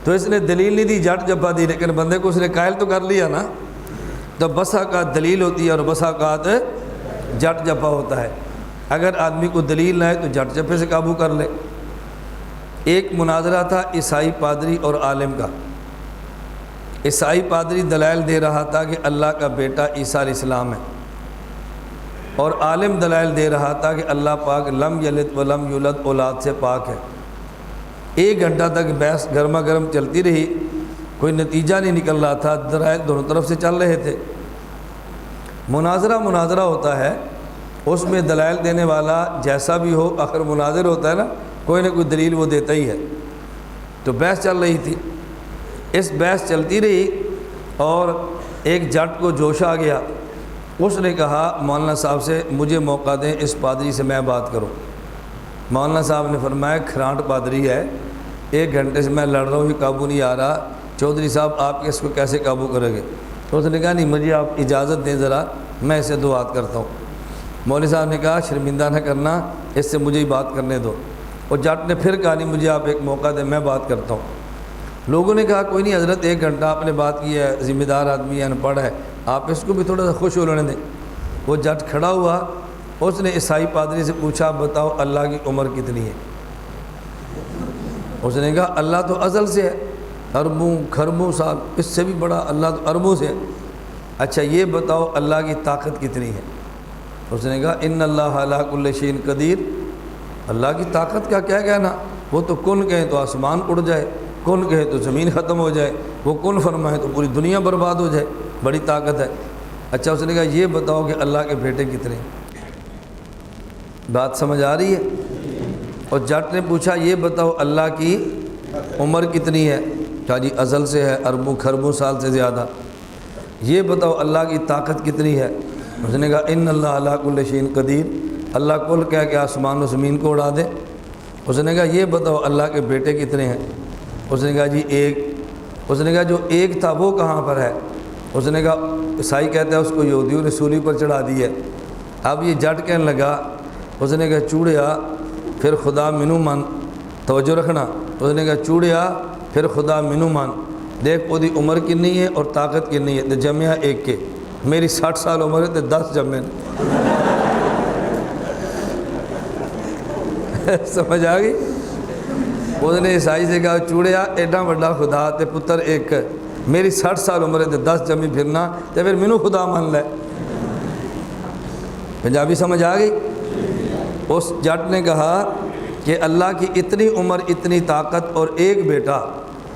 تو اس نے دلیل نہیں دی، جٹ جپا دی، لیکن بندے کو اس نے قائل تو کر لیا نا۔ تو بسا کا دلیل ہوتی ہے اور بسا کا جٹ جپا ہوتا ہے۔ اگر آدمی کو دلیل نہ ہے تو جٹ جپے سے قابو کر لے۔ ایک مناظرہ تھا عیسائی پادری اور عالم کا۔ عیسائی پادری دلائل دے رہا تھا کہ اللہ کا بیٹا عیسیٰ علیہ السلام ہے، اور عالم دلائل دے رہا تھا کہ اللہ پاک لم یلد ولم یولد اولاد سے پاک ہے۔ 1 گھنٹہ تک بحث گرما گرم چلتی رہی، کوئی نتیجہ نہیں نکل رہا تھا، دلائل دونوں طرف سے چل رہے تھے۔ مناظرہ ہوتا ہے، اس میں دلائل دینے والا جیسا بھی ہو، آخر مناظر ہوتا ہے نا، کوئی نہ کوئی دلیل وہ دیتا ہی ہے۔ تو بحث چل رہی تھی، اس بحث چلتی رہی اور ایک جٹ کو جوش آ گیا۔ اس نے کہا مولانا صاحب سے مجھے موقع دیں، اس پادری سے میں بات کروں۔ مولانا صاحب نے فرمایا کھرانٹ پادری ہے، 1 گھنٹے سے میں لڑ رہا ہوں، یہ قابو نہیں آ رہا، چودھری صاحب آپ اس کو کیسے قابو کریں گے؟ تو اس نے کہا نہیں، مجھے آپ اجازت دیں ذرا، میں اسے 2 بات کرتا ہوں۔ مولوی صاحب نے کہا شرمندہ نہ کرنا، اس سے مجھے ہی بات کرنے دو۔ اور جٹ نے پھر کہا نہیں، مجھے آپ ایک موقع دیں، میں بات کرتا ہوں۔ لوگوں نے کہا کوئی نہیں حضرت، 1 گھنٹہ آپ نے بات کی ہے، ذمہ دار آدمی ہے، ان پڑھ ہے، آپ اس کو بھی تھوڑا سا خوش ہو لینے دیں۔ وہ جٹ کھڑا ہوا، اس نے عیسائی پادری سے پوچھا بتاؤ اللہ کی عمر کتنی ہے؟ اس نے کہا اللہ تو ازل سے ہے، اربوں کھربوں سال، اس سے بھی بڑا اللہ تو اربوں سے ہے۔ اچھا یہ بتاؤ اللہ کی طاقت کتنی ہے؟ اس نے کہا ان اللہ علی کل شیء قدیر، اللہ کی طاقت کا کیا کہنا، وہ تو کن کہے تو آسمان اڑ جائے، کن کہے تو زمین ختم ہو جائے، وہ کن فرمائے تو پوری دنیا برباد ہو جائے، بڑی طاقت ہے۔ اچھا اس نے کہا یہ بتاؤ کہ اللہ کے بیٹے کتنے ہیں؟ بات سمجھ آ رہی ہے؟ اور جٹ نے پوچھا یہ بتاؤ اللہ کی عمر کتنی ہے؟ کہا جی ازل سے ہے، اربوں کھربوں سال سے زیادہ۔ یہ بتاؤ اللہ کی طاقت کتنی ہے؟ اس نے کہا ان اللہ علی کل شیء قدیر، اللہ کل کہہ کے آسمان و زمین کو اڑا دے۔ اس نے کہا یہ بتاؤ اللہ کے بیٹے کتنے ہیں؟ اس نے کہا جی 1۔ اس نے کہا جو 1 تھا وہ کہاں پر ہے؟ اس نے کہا عیسائی کہتا ہے اس کو یہودیوں نے سولی پر چڑھا دی ہے۔ اب یہ جٹ کہنے لگا، اس نے کہا چوڑیا پھر خدا منو من، توجہ رکھنا، اس نے کہا چوڑیا پھر خدا منو من، دیکھ وہ عمر کنی ہے اور طاقت کنی ہے، تو جمعہ 1 کے، میری 60 سال عمر ہے تو 10 جمع۔ سمجھ آ گئی؟ اس نے عیسائی سے کہا چوڑیا ایڈا بڑا خدا تے پتر 1، میری 60 سال عمر ہے تے 10 جمی پھرنا تے پھر مینوں خدا مان لے۔ پنجابی سمجھ آ گئی؟ اس جٹ نے کہا کہ اللہ کی اتنی عمر اتنی طاقت اور 1 بیٹا،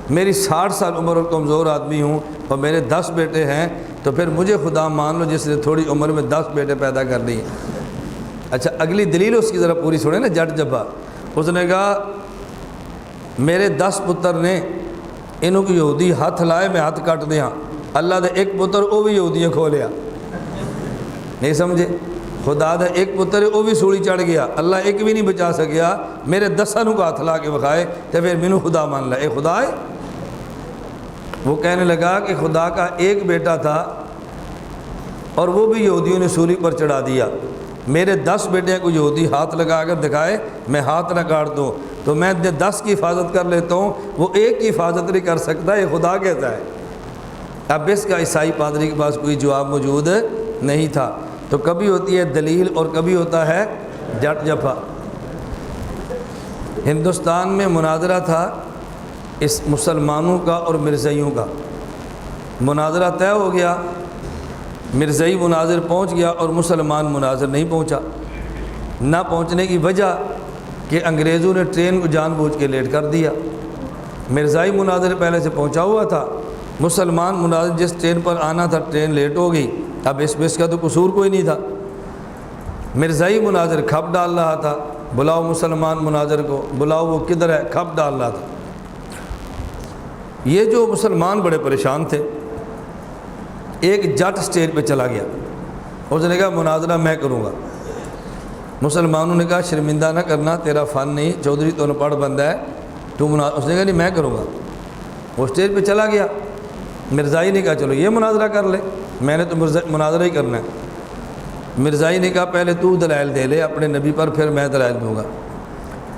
میری 60 سال عمر اور کمزور آدمی ہوں اور میرے 10 بیٹے ہیں، تو پھر مجھے خدا مان لو جس نے تھوڑی عمر میں 10 بیٹے پیدا کر لیے۔ اچھا اگلی دلیل اس کی ذرا پوری سنیں نا جٹ جبا۔ اس نے کہا میرے 10 پتر نے، انہوں کو یہودی ہاتھ لائے میں ہاتھ کٹ دیا، اللہ دے 1 پتر وہ بھی یہودیاں کھو لیا۔ نہیں سمجھے؟ خدا دا 1 پتر ہے وہ بھی سوڑی چڑھ گیا، اللہ 1 بھی نہیں بچا سکیا، میرے 10 کو ہاتھ لا کے بکھائے تو پھر مینوں خدا مان لے، اے خدا ہے؟ وہ کہنے لگا کہ خدا کا 1 بیٹا تھا اور وہ بھی یہودیوں نے سولی پر چڑھا دیا، میرے 10 بیٹے کو یہودی ہاتھ لگا کر دکھائے میں ہاتھ نہ کاٹ دوں تو میں 10 کی حفاظت کر لیتا ہوں، وہ 1 کی حفاظت نہیں کر سکتا، یہ خدا کہتا ہے۔ اب اس کا عیسائی پادری کے پاس کوئی جواب موجود نہیں تھا۔ تو کبھی ہوتی ہے دلیل اور کبھی ہوتا ہے جٹ جفا۔ ہندوستان میں مناظرہ تھا اس مسلمانوں کا اور مرزائیوں کا، مناظرہ طے ہو گیا، مرزائی مناظر پہنچ گیا اور مسلمان مناظر نہیں پہنچا۔ نہ پہنچنے کی وجہ کہ انگریزوں نے ٹرین کو جان بوجھ کے لیٹ کر دیا۔ مرزائی مناظر پہلے سے پہنچا ہوا تھا، مسلمان مناظر جس ٹرین پر آنا تھا ٹرین لیٹ ہو گئی، اب اس کا تو قصور کوئی نہیں تھا۔ مرزائی مناظر کھپ ڈال رہا تھا، بلاؤ مسلمان مناظر کو، بلاؤ وہ کدھر ہے، کھپ ڈال رہا تھا۔ یہ جو مسلمان بڑے پریشان تھے، ایک جٹ سٹیج پہ چلا گیا، اس نے کہا مناظرہ میں کروں گا۔ مسلمانوں نے کہا شرمندہ نہ کرنا، تیرا فن نہیں، چودھری تو انپڑھ بندہ ہے، اس نے کہا نہیں میں کروں گا۔ وہ سٹیج پہ چلا گیا، مرزائی نے کہا چلو یہ مناظرہ کر لے، میں نے تو مناظرہ ہی کرنا ہے۔ مرزائی نے کہا پہلے تو دلائل دے لے اپنے نبی پر، پھر میں دلائل دوں گا۔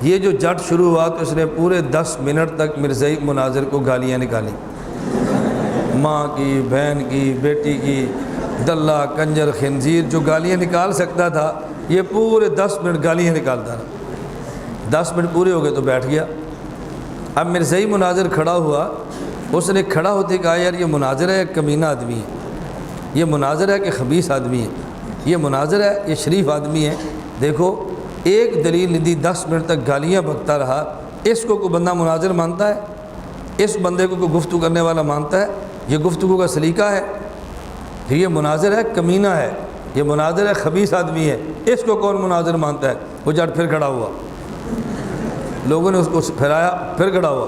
یہ جو جٹ شروع ہوا تو اس نے پورے 10 منٹ تک مرزائی مناظر کو گالیاں نکالی، ماں کی، بہن کی، بیٹی کی، دلہ، کنجر، خنزیر، جو گالیاں نکال سکتا تھا یہ پورے 10 منٹ گالیاں نکالتا رہا۔ 10 منٹ پورے ہو گئے تو بیٹھ گیا۔ اب مرزائی مناظر کھڑا ہوا، اس نے کھڑا ہوتے کہا یار یہ مناظر ہے کمینہ آدمی ہے، یہ مناظر ہے کہ خبیث آدمی ہے، یہ مناظر ہے یہ شریف آدمی ہے، دیکھو ایک دلیل نہیں دی، 10 منٹ تک گالیاں بکتا رہا۔ اس کو کوئی بندہ مناظر مانتا ہے؟ اس بندے کو کوئی گفتگو کرنے والا مانتا ہے؟ یہ گفتگو کا سلیقہ ہے؟ یہ مناظر ہے کمینہ ہے، یہ مناظر ہے خبیث آدمی ہے، اس کو کون مناظر مانتا ہے؟ وہ جٹ پھر کھڑا ہوا، لوگوں نے اس کو پھرایا، پھر کھڑا ہوا،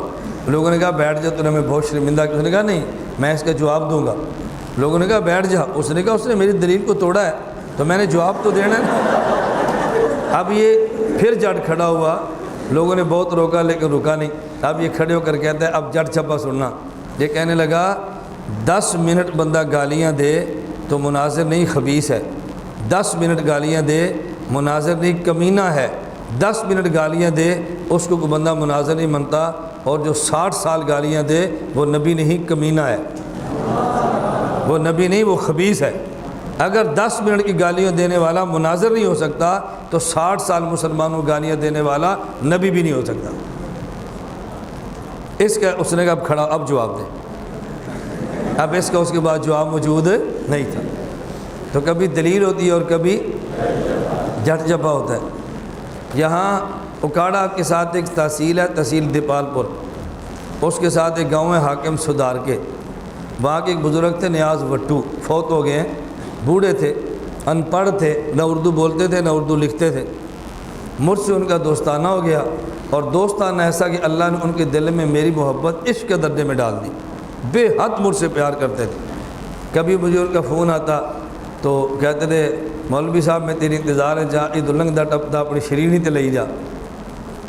لوگوں نے کہا بیٹھ جا، تو نے ہمیں بہت شرمندہ کیا۔ اس نے کہا نہیں میں اس کا جواب دوں گا۔ لوگوں نے کہا بیٹھ جا، اس نے کہا اس نے میری دلیل کو توڑا ہے تو میں نے جواب تو دینا ہے۔ اب یہ پھر جٹ کھڑا ہوا، لوگوں نے بہت روکا لیکن رکا نہیں۔ اب یہ کھڑے ہو کر کہتا ہے اب جٹ چھپا سننا، یہ کہنے لگا 10 منٹ بندہ گالیاں دے تو مناظر نہیں خبیث ہے، 10 منٹ گالیاں دے مناظر نہیں کمینہ ہے، 10 منٹ گالیاں دے اس کو کوئی بندہ مناظر نہیں منتا، اور جو 60 سال گالیاں دے وہ نبی نہیں کمینہ ہے، وہ نبی نہیں وہ خبیث ہے۔ اگر 10 منٹ کی گالیاں دینے والا مناظر نہیں ہو سکتا تو 60 سال مسلمانوں کو گالیاں دینے والا نبی بھی نہیں ہو سکتا۔ اس نے کہا اب کھڑا، اب جواب دے۔ اب اس کا اس کے بعد جواب موجود نہیں تھا۔ تو کبھی دلیل ہوتی ہے اور کبھی جٹ جپا ہوتا ہے۔ یہاں اکاڑا کے ساتھ ایک تحصیل ہے، تحصیل دیپال پور، اس کے ساتھ ایک گاؤں ہے حاکم سدار کے، وہاں کے ایک بزرگ تھے نیاز وٹو، فوت ہو گئے ہیں، بوڑھے تھے، ان پڑھ تھے، نہ اردو بولتے تھے نہ اردو لکھتے تھے۔ مجھ سے ان کا دوستانہ ہو گیا، اور دوستانہ ایسا کہ اللہ نے ان کے دل میں میری محبت عشق کے درجے میں ڈال دی، بے حد مجھ سے پیار کرتے تھے۔ کبھی مجھے ان کا فون آتا تو کہتے تھے مولوی صاحب میں تیری انتظار ہے، جا عید النگ دا ٹپتا اپنی شرینی تے لے جا،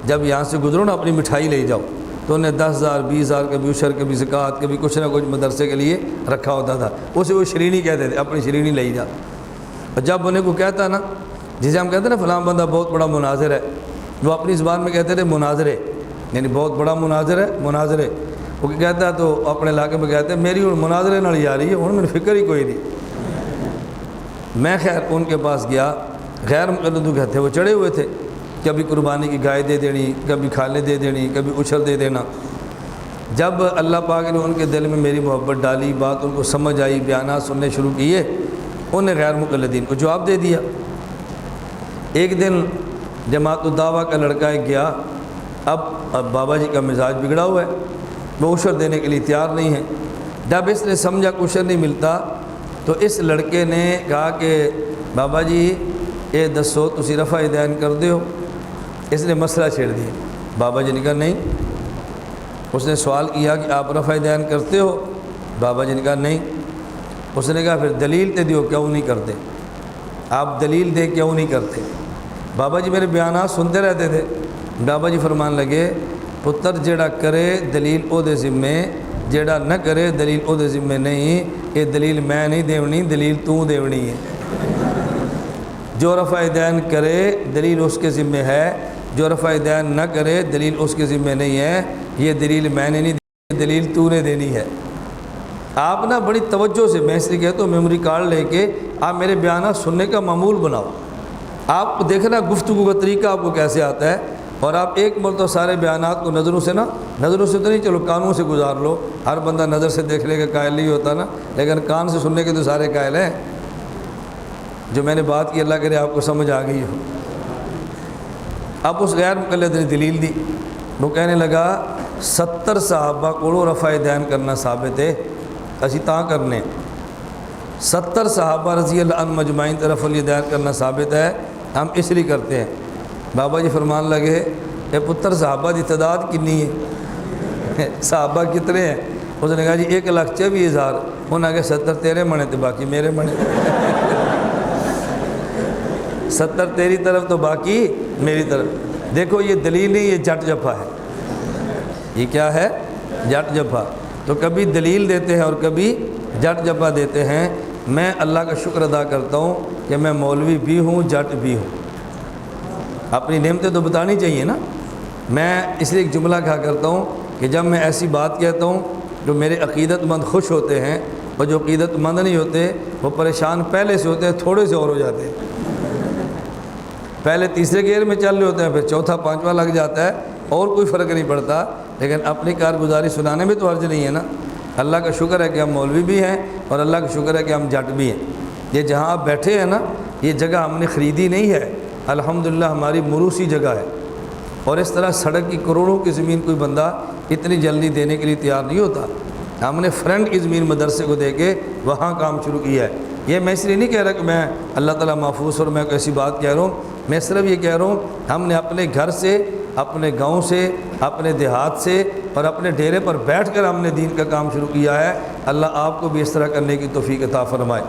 جب یہاں سے گزرو نا اپنی مٹھائی لے جاؤ۔ تو انہیں 10,000 20,000 کبھی عشر کبھی زکوٰۃ کبھی کچھ نہ کچھ مدرسے کے لیے رکھا ہوتا تھا، اسے وہ شرینی کہتے تھے، اپنی شرینی لے جا۔ اور جب انہیں کو کہتا نا، جسے ہم کہتے ہیں نا فلاں بندہ بہت بڑا مناظر ہے، وہ اپنی زبان میں کہتے تھے مناظرے، یعنی بہت بڑا مناظر ہے، مناظرے۔ وہ کہتا ہے تو اپنے علاقے میں کہتے ہیں میری ہوں مناظرے نال یاری ہے، ہوں میری فکر ہی کوئی نہیں۔ میں خیر ان کے پاس گیا، غیر مقلد کہتے وہ چڑھے ہوئے تھے، کبھی قربانی کی گائے دے دینی، کبھی کھالے دے دینی، کبھی اچھل دے دینا۔ جب اللہ پاک نے ان کے دل میں میری محبت ڈالی، بات ان کو سمجھ آئی، بیانات سننے شروع کیے، انہیں غیر مقلدین کو جواب دے دیا۔ ایک دن جماعت الدعوہ کا لڑکا ایک گیا، اب بابا جی کا مزاج بگڑا ہوا ہے، وہ عشر دینے کے لیے تیار نہیں ہے۔ جب اس نے سمجھا کہ عشر نہیں ملتا تو اس لڑکے نے کہا کہ بابا جی اے دسو تسی رفع دین کر دیو۔ اس نے مسئلہ چھیڑ دیا۔ بابا جی نے کہا نہیں۔ اس نے سوال کیا کہ آپ رفع دین کرتے ہو؟ بابا جی نے کہا نہیں۔ اس نے کہا پھر دلیل تے دیو، کیوں نہیں کرتے؟ آپ دلیل دے کیوں نہیں کرتے؟ بابا جی میرے بیانات سنتے رہتے تھے۔ بابا جی فرمان لگے پتر جیڑا کرے دلیل او دے ذمے، جیڑا نہ کرے دلیل او دے ذمے نہیں، یہ دلیل میں نہیں دیونی، دلیل تو دیونی ہے۔ جو رفع دین کرے دلیل اس کے ذمے ہے، جو رفع دین نہ کرے دلیل اس کے ذمے نہیں ہے، یہ دلیل میں نے نہیں دی، دلیل تو نے دینی ہے۔ آپ نا بڑی توجہ سے، میں اس لیے کہتا ہوں میموری کارڈ لے کے آپ میرے بیانات سننے کا معمول بناؤ۔ آپ دیکھنا گفتگو کا طریقہ آپ کو کیسے آتا ہے، اور آپ ایک مرتبہ سارے بیانات کو نظروں سے نظروں سے تو نہیں، چلو کانوں سے گزار لو، ہر بندہ نظر سے دیکھنے کا قائل نہیں ہوتا نا، لیکن کان سے سننے کے تو سارے قائل ہیں۔ جو میں نے بات کی اللہ کرے آپ کو سمجھ آ گئی ہو۔ اب اس غیر مقلد نے دلیل دی، وہ کہنے لگا 70 صحابہ کو رفع دین کرنا ثابت ہے، اسی تاں کرنے 70 صحابہ رضی اللہ عنہ مجمعین رفع دین کرنا ثابت ہے، ہم اس لیے کرتے ہیں۔ بابا جی فرمان لگے اے پتر صحابہ دی تعداد کنی ہے؟ صحابہ کتنے ہیں؟ اس نے کہا جی 1,24,000۔ انہیں آگے 70 تیرے منے تو باقی میرے منے 70 تیری طرف تو باقی میری طرف۔ دیکھو یہ دلیل نہیں، یہ جٹ جفا ہے۔ یہ کیا ہے؟ جٹ جفا۔ تو کبھی دلیل دیتے ہیں اور کبھی جٹ جفا دیتے ہیں۔ میں اللہ کا شکر ادا کرتا ہوں کہ میں مولوی بھی ہوں، جٹ بھی ہوں۔ اپنی نعمتیں تو بتانی چاہیے نا۔ میں اس لیے ایک جملہ کہا کرتا ہوں کہ جب میں ایسی بات کہتا ہوں جو میرے عقیدت مند خوش ہوتے ہیں، اور جو عقیدت مند نہیں ہوتے وہ پریشان پہلے سے ہوتے ہیں، تھوڑے سے اور ہو جاتے ہیں۔ پہلے تیسرے گیئر میں چل رہے ہوتے ہیں، پھر چوتھا پانچواں لگ جاتا ہے، اور کوئی فرق نہیں پڑتا۔ لیکن اپنی کارگزاری سنانے میں تو حرج نہیں ہے نا۔ اللہ کا شکر ہے کہ ہم مولوی بھی ہیں، اور اللہ کا شکر ہے کہ ہم جٹ بھی ہیں۔ یہ جہاں آپ بیٹھے ہیں نا، یہ جگہ ہم نے خریدی نہیں ہے، الحمدللہ ہماری موروثی جگہ ہے۔ اور اس طرح سڑک کی کروڑوں کی زمین کوئی بندہ اتنی جلدی دینے کے لیے تیار نہیں ہوتا۔ ہم نے فرنٹ کی زمین مدرسے کو دے کے وہاں کام شروع کیا ہے۔ یہ میں اس لیے نہیں کہہ رہا کہ میں اللہ تعالیٰ محفوظ اور میں کوئی ایسی بات کہہ رہا ہوں، میں صرف یہ کہہ رہا ہوں ہم نے اپنے گھر سے، اپنے گاؤں سے، اپنے دیہات سے اور اپنے ڈیرے پر بیٹھ کر ہم نے دین کا کام شروع کیا ہے۔ اللہ آپ کو بھی اس طرح کرنے کی توفیق عطا فرمائے۔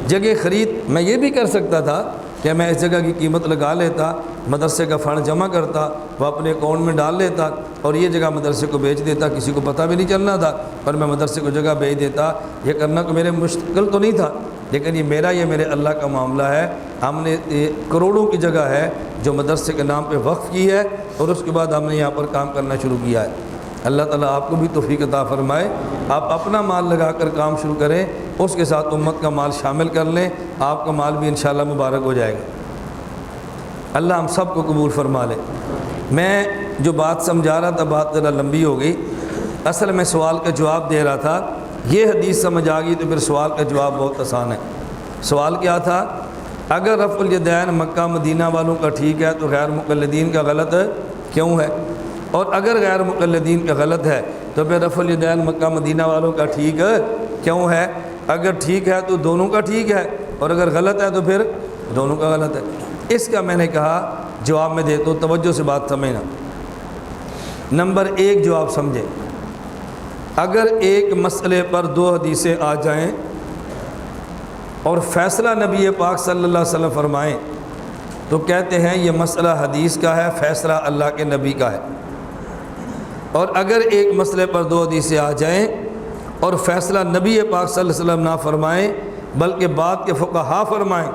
جگہ خرید میں یہ بھی کر سکتا تھا کہ میں اس جگہ کی قیمت لگا لیتا، مدرسے کا فنڈ جمع کرتا، وہ اپنے اکاؤنٹ میں ڈال لیتا اور یہ جگہ مدرسے کو بیچ دیتا، کسی کو پتہ بھی نہیں چلنا تھا، پر میں مدرسے کو جگہ بیچ دیتا۔ یہ کرنا تو میرے مشکل تو نہیں تھا، لیکن یہ میرے اللہ کا معاملہ ہے۔ ہم نے کروڑوں کی جگہ ہے جو مدرسے کے نام پہ وقف کی ہے، اور اس کے بعد ہم نے یہاں پر کام کرنا شروع کیا ہے۔ اللہ تعالیٰ آپ کو بھی توفیق عطا فرمائے۔ آپ اپنا مال لگا کر کام شروع کریں، اس کے ساتھ امت کا مال شامل کر لیں، آپ کا مال بھی انشاءاللہ مبارک ہو جائے گا۔ اللہ ہم سب کو قبول فرما لے۔ میں جو بات سمجھا رہا تھا، بات ذرا لمبی ہو گئی، اصل میں سوال کا جواب دے رہا تھا۔ یہ حدیث سمجھ آ گئی تو پھر سوال کا جواب بہت آسان ہے۔ سوال کیا تھا؟ اگر رفع الیدین مکہ مدینہ والوں کا ٹھیک ہے تو غیر مقلدین کا غلط کیوں ہے؟ اور اگر غیر مقلدین کا غلط ہے تو پھر رفع الیدین مکہ مدینہ والوں کا ٹھیک کیوں ہے؟ اگر ٹھیک ہے تو دونوں کا ٹھیک ہے، اور اگر غلط ہے تو پھر دونوں کا غلط ہے۔ اس کا میں نے کہا جواب میں دیتا ہوں، توجہ سے بات سمجھنا۔ نمبر 1 جواب سمجھیں۔ اگر ایک مسئلے پر 2 حدیثیں آ جائیں اور فیصلہ نبی پاک صلی اللہ علیہ وسلم فرمائیں تو کہتے ہیں یہ مسئلہ حدیث کا ہے، فیصلہ اللہ کے نبی کا ہے۔ اور اگر ایک مسئلے پر 2 حدیثیں آ جائیں اور فیصلہ نبی پاک صلی اللہ علیہ وسلم نہ فرمائیں بلکہ بعد کے فقہا فرمائیں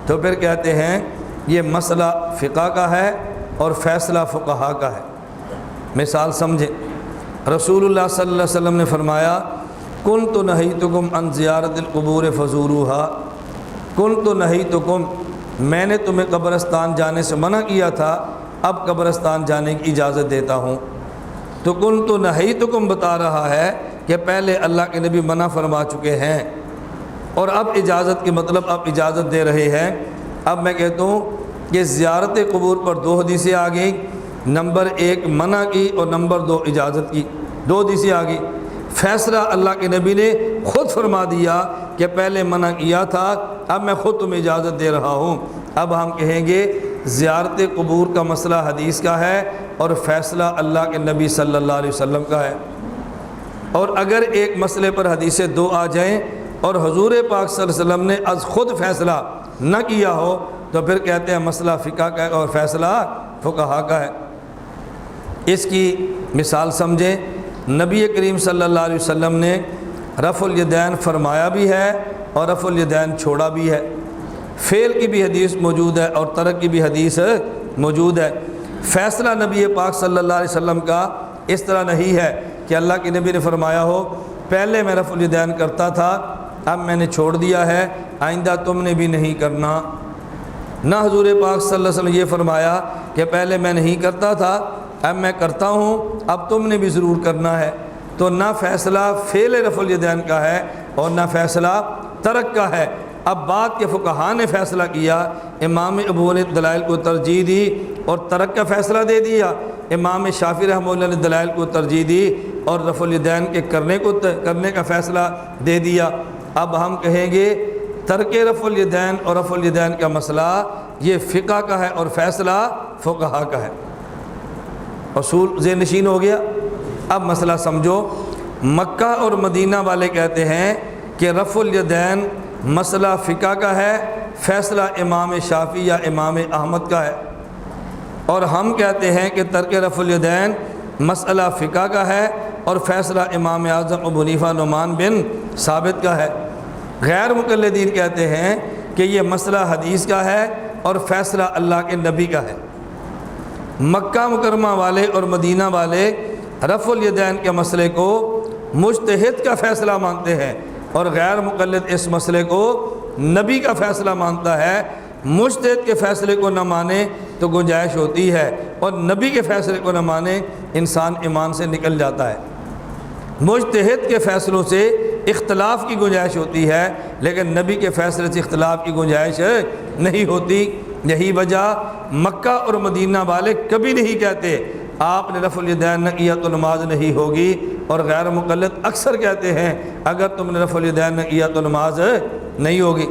تو پھر کہتے ہیں یہ مسئلہ فقہ کا ہے اور فیصلہ فقہا کا ہے۔ مثال سمجھیں، رسول اللہ صلی اللہ علیہ وسلم نے فرمایا کنت نہیتکم عن زیارت القبور فزوروہا، کنت نہیتکم، میں نے تمہیں قبرستان جانے سے منع کیا تھا، اب قبرستان جانے کی اجازت دیتا ہوں۔ تو کنت نہیتکم بتا رہا ہے کہ پہلے اللہ کے نبی منع فرما چکے ہیں، اور اب اجازت کے مطلب اب اجازت دے رہے ہیں۔ اب میں کہتا ہوں کہ زیارت قبور پر 2 حدیثیں آ گئیں، نمبر 1 منع کی اور نمبر 2 اجازت کی، 2 حدیثیں آ گئی۔ فیصلہ اللہ کے نبی نے خود فرما دیا کہ پہلے منع کیا تھا، اب میں خود تمہیں اجازت دے رہا ہوں۔ اب ہم کہیں گے زیارت قبور کا مسئلہ حدیث کا ہے اور فیصلہ اللہ کے نبی صلی اللہ علیہ وسلم کا ہے۔ اور اگر ایک مسئلے پر حدیثیں 2 آ جائیں اور حضور پاک صلی اللہ علیہ وسلم نے از خود فیصلہ نہ کیا ہو تو پھر کہتے ہیں مسئلہ فقہ کا ہے اور فیصلہ فقہا کا ہے۔ اس کی مثال سمجھیں، نبی کریم صلی اللہ علیہ وسلم نے رفع الیدین فرمایا بھی ہے اور رفع الیدین چھوڑا بھی ہے۔ فعل کی بھی حدیث موجود ہے اور ترک کی بھی حدیث موجود ہے۔ فیصلہ نبی پاک صلی اللہ علیہ وسلم کا اس طرح نہیں ہے کہ اللہ کے نبی نے فرمایا ہو پہلے میں رفع الیدین کرتا تھا، اب میں نے چھوڑ دیا ہے، آئندہ تم نے بھی نہیں کرنا۔ نہ حضور پاک صلی اللہ علیہ وسلم یہ فرمایا کہ پہلے میں نہیں کرتا تھا، اب میں کرتا ہوں، اب تم نے بھی ضرور کرنا ہے۔ تو نہ فیصلہ فعل رفع الیدین کا ہے اور نہ فیصلہ ترک کا ہے۔ اب بعد کے فقہا نے فیصلہ کیا، امام ابو نے دلائل کو ترجیح دی اور ترک کا فیصلہ دے دیا، امام شافعی رحمہ اللہ نے دلائل کو ترجیح دی اور رفع الیدین کے کرنے کا فیصلہ دے دیا۔ اب ہم کہیں گے ترک رفع الیدین اور رفع الیدین کا مسئلہ یہ فقہ کا ہے اور فیصلہ فقہا کا ہے۔ اصول ذہن نشین ہو گیا۔ اب مسئلہ سمجھو، مکہ اور مدینہ والے کہتے ہیں کہ رفع الیدین مسئلہ فقہ کا ہے، فیصلہ امام شافعی یا امام احمد کا ہے، اور ہم کہتے ہیں کہ ترک رفع الیدین مسئلہ فقہ کا ہے اور فیصلہ امام اعظم ابو حنیفہ نعمان بن ثابت کا ہے۔ غیر مقلدین کہتے ہیں کہ یہ مسئلہ حدیث کا ہے اور فیصلہ اللہ کے نبی کا ہے۔ مکہ مکرمہ والے اور مدینہ والے رفع الیدین کے مسئلے کو مجتہد کا فیصلہ مانتے ہیں، اور غیر مقلد اس مسئلے کو نبی کا فیصلہ مانتا ہے۔ مجتہد کے فیصلے کو نہ مانے تو گنجائش ہوتی ہے، اور نبی کے فیصلے کو نہ مانے انسان ایمان سے نکل جاتا ہے۔ مجتہد کے فیصلوں سے اختلاف کی گنجائش ہوتی ہے، لیکن نبی کے فیصلے سے اختلاف کی گنجائش نہیں ہوتی۔ یہی وجہ مکہ اور مدینہ والے کبھی نہیں کہتے آپ نے رفع الیدین نہ کیا تو نماز نہیں ہوگی، اور غیر مقلد اکثر کہتے ہیں اگر تم نے رفع الیدین نہ کیا تو نماز نہیں ہوگی۔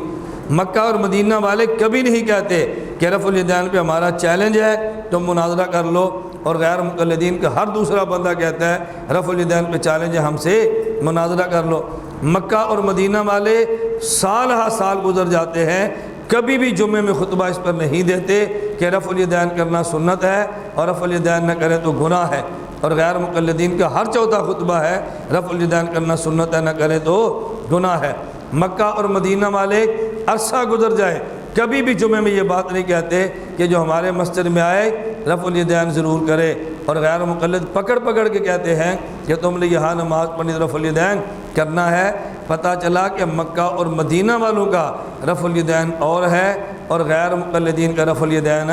مکہ اور مدینہ والے کبھی نہیں کہتے کہ رفع الیدین پہ ہمارا چیلنج ہے تم مناظرہ کر لو، اور غیر مقلدین کا ہر دوسرا بندہ کہتا ہے رفع الیدین پہ چیلنج ہے ہم سے مناظرہ کر لو۔ مکہ اور مدینہ والے سال ہا سال گزر جاتے ہیں، کبھی بھی جمعے میں خطبہ اس پر نہیں دیتے کہ رفع الیدین کرنا سنت ہے اور رفع الیدین نہ کرے تو گناہ ہے، اور غیر مقلدین کا ہر چوتھا خطبہ ہے رفع الیدین کرنا سنت ہے، نہ کرے تو گناہ ہے۔ مکہ اور مدینہ والے عرصہ گزر جائے کبھی بھی جمعے میں یہ بات نہیں کہتے کہ جو ہمارے مسجد میں آئے رفع الیدین ضرور کرے، اور غیر مقلد پکڑ پکڑ کے کہتے ہیں کہ تم نے یہاں نماز پڑھنی رفع الیدین کرنا ہے۔ پتہ چلا کہ مکہ اور مدینہ والوں کا رفع الیدین اور ہے اور غیر مقلدین کا رفع الیدین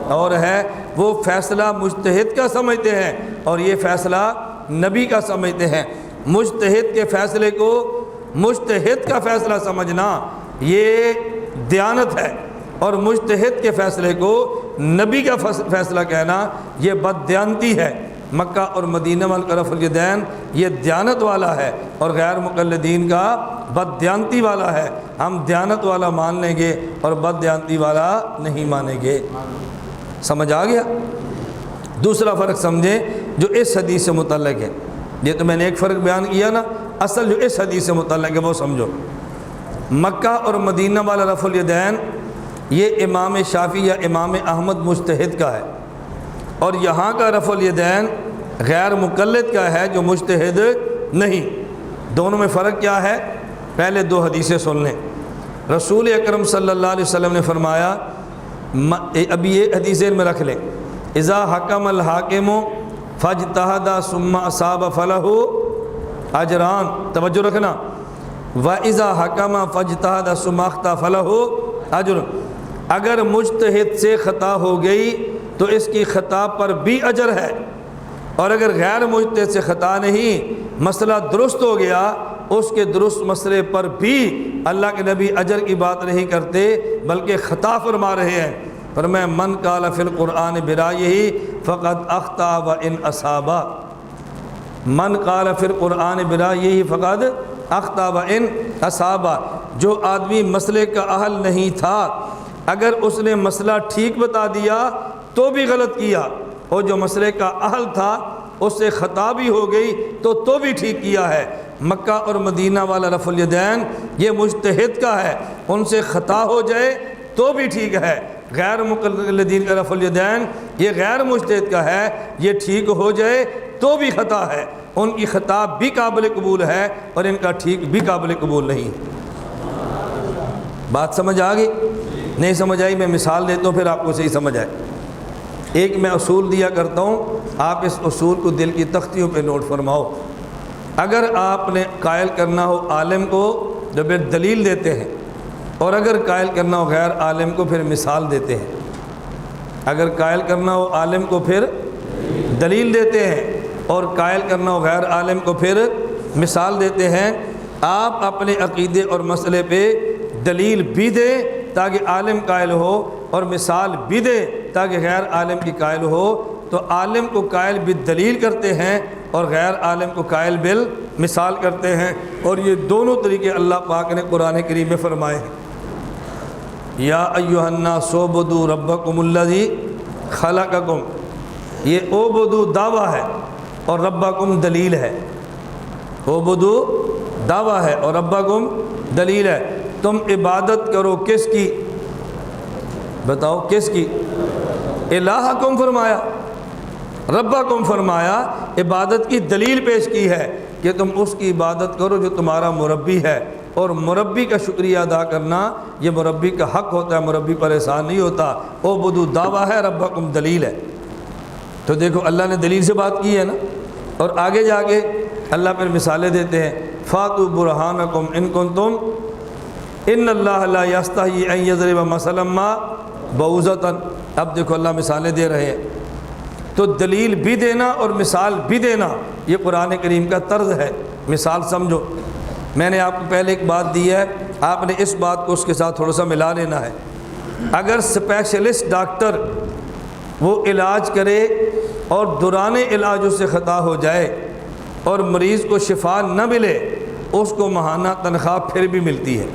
اور ہے۔ وہ فیصلہ مجتہد کا سمجھتے ہیں اور یہ فیصلہ نبی کا سمجھتے ہیں۔ مجتہد کے فیصلے کو مجتہد کا فیصلہ سمجھنا یہ دیانت ہے، اور مجتہد کے فیصلے کو نبی کا فیصلہ کہنا یہ بددیانتی ہے۔ مکہ اور مدینہ والوں کا رفع الیدین یہ دیانت والا ہے، اور غیر مقلدین کا بددیانتی والا ہے۔ ہم دیانت والا مان لیں گے اور بددیانتی والا نہیں مانیں گے۔ سمجھ آ گیا؟ دوسرا فرق سمجھیں جو اس حدیث سے متعلق ہے۔ یہ تو میں نے ایک فرق بیان کیا نا، اصل جو اس حدیث سے متعلق ہے وہ سمجھو۔ مکہ اور مدینہ والا رفع الیدین یہ امام شافعی یا امام احمد مجتہد کا ہے، اور یہاں کا رفع الیدین غیر مقلد کا ہے جو مجتہد نہیں۔ دونوں میں فرق کیا ہے؟ پہلے دو حدیثیں سن لیں۔ رسول اکرم صلی اللہ علیہ وسلم نے فرمایا، ابھی یہ حدیثیں میں رکھ لیں، اذا حکم الحاکم فاجتہد ثم اصاب فلہ اجران، توجہ رکھنا، وَإِذَا حَكَمَ فَاجْتَهَدَ ثُمَّ أَخْطَأَ فَلَهُ اجر، اگر مجتہد سے خطا ہو گئی تو اس کی خطا پر بھی اجر ہے، اور اگر غیر مجتہد سے خطا نہیں، مسئلہ درست ہو گیا، اس کے درست مسئلے پر بھی اللہ کے نبی اجر کی بات نہیں کرتے بلکہ خطا فرما رہے ہیں۔ فرمایا من قال فی القرآن برائیہ فقد اخطأ وان اصاب، من قال فی القرآن برائیہ فقد اخطأ وان اصاب، جو آدمی مسئلے کا اہل نہیں تھا اگر اس نے مسئلہ ٹھیک بتا دیا تو بھی غلط کیا، اور جو مسئلے کا اہل تھا اس سے خطا بھی ہو گئی تو بھی ٹھیک کیا ہے۔ مکہ اور مدینہ والا رفع الیدین یہ مجتہد کا ہے، ان سے خطا ہو جائے تو بھی ٹھیک ہے۔ غیر مقلدین کا رفع الیدین یہ غیر مجتہد کا ہے، یہ ٹھیک ہو جائے تو بھی خطا ہے، ان کی خطا بھی قابل قبول ہے اور ان کا ٹھیک بھی قابل قبول نہیں۔ بات سمجھ آ گئی؟ نہیں سمجھ آئی میں مثال دیتا ہوں پھر آپ کو صحیح سمجھ آئے۔ ایک میں اصول دیا کرتا ہوں، آپ اس اصول کو دل کی تختیوں پہ نوٹ فرماؤ۔ اگر آپ نے قائل کرنا ہو عالم کو تو پھر دلیل دیتے ہیں، اور اگر قائل کرنا ہو غیر عالم کو پھر مثال دیتے ہیں۔ اگر قائل کرنا ہو عالم کو پھر دلیل دیتے ہیں، اور قائل کرنا ہو غیر عالم کو پھر مثال دیتے ہیں۔ آپ اپنے عقیدے اور مسئلے پہ دلیل بھی دیں تاکہ عالم قائل ہو، اور مثال بھی دیں تاکہ غیر عالم کی قائل ہو، تو عالم کو قائل بالدلیل کرتے ہیں اور غیر عالم کو قائل بالمثال کرتے ہیں، اور یہ دونوں طریقے اللہ پاک نے قرآن کریم میں فرمائے ہیں۔ یا ایھا الناس اعبدوا ربکم الذی خلقکم، یہ اعبدوا دعویٰ ہے اور ربکم دلیل ہے۔ اعبدوا دعویٰ ہے اور ربکم دلیل ہے۔ تم عبادت کرو کس کی؟ بتاؤ کس کی؟ الہکم فرمایا، ربکم فرمایا، عبادت کی دلیل پیش کی ہے کہ تم اس کی عبادت کرو جو تمہارا مربی ہے، اور مربی کا شکریہ ادا کرنا یہ مربی کا حق ہوتا ہے، مربی پر احسان نہیں ہوتا۔ اعبدوا دعویٰ ہے، ربکم دلیل ہے۔ تو دیکھو اللہ نے دلیل سے بات کی ہے نا، اور آگے جا کے اللہ پھر مثالیں دیتے ہیں، فاتوا برہانکم ان کنتم ان اللہ لا یستحیی ان یضرب مثلا ما بعوضۃ۔ اب دیکھو اللہ مثالیں دے رہے ہیں، تو دلیل بھی دینا اور مثال بھی دینا یہ قرآن کریم کا طرز ہے۔ مثال سمجھو، میں نے آپ کو پہلے ایک بات دی ہے، آپ نے اس بات کو اس کے ساتھ تھوڑا سا ملا لینا ہے۔ اگر اسپیشلسٹ ڈاکٹر وہ علاج کرے اور دوران علاج اس سے خطا ہو جائے اور مریض کو شفا نہ ملے، اس کو ماہانہ تنخواہ پھر بھی ملتی ہے،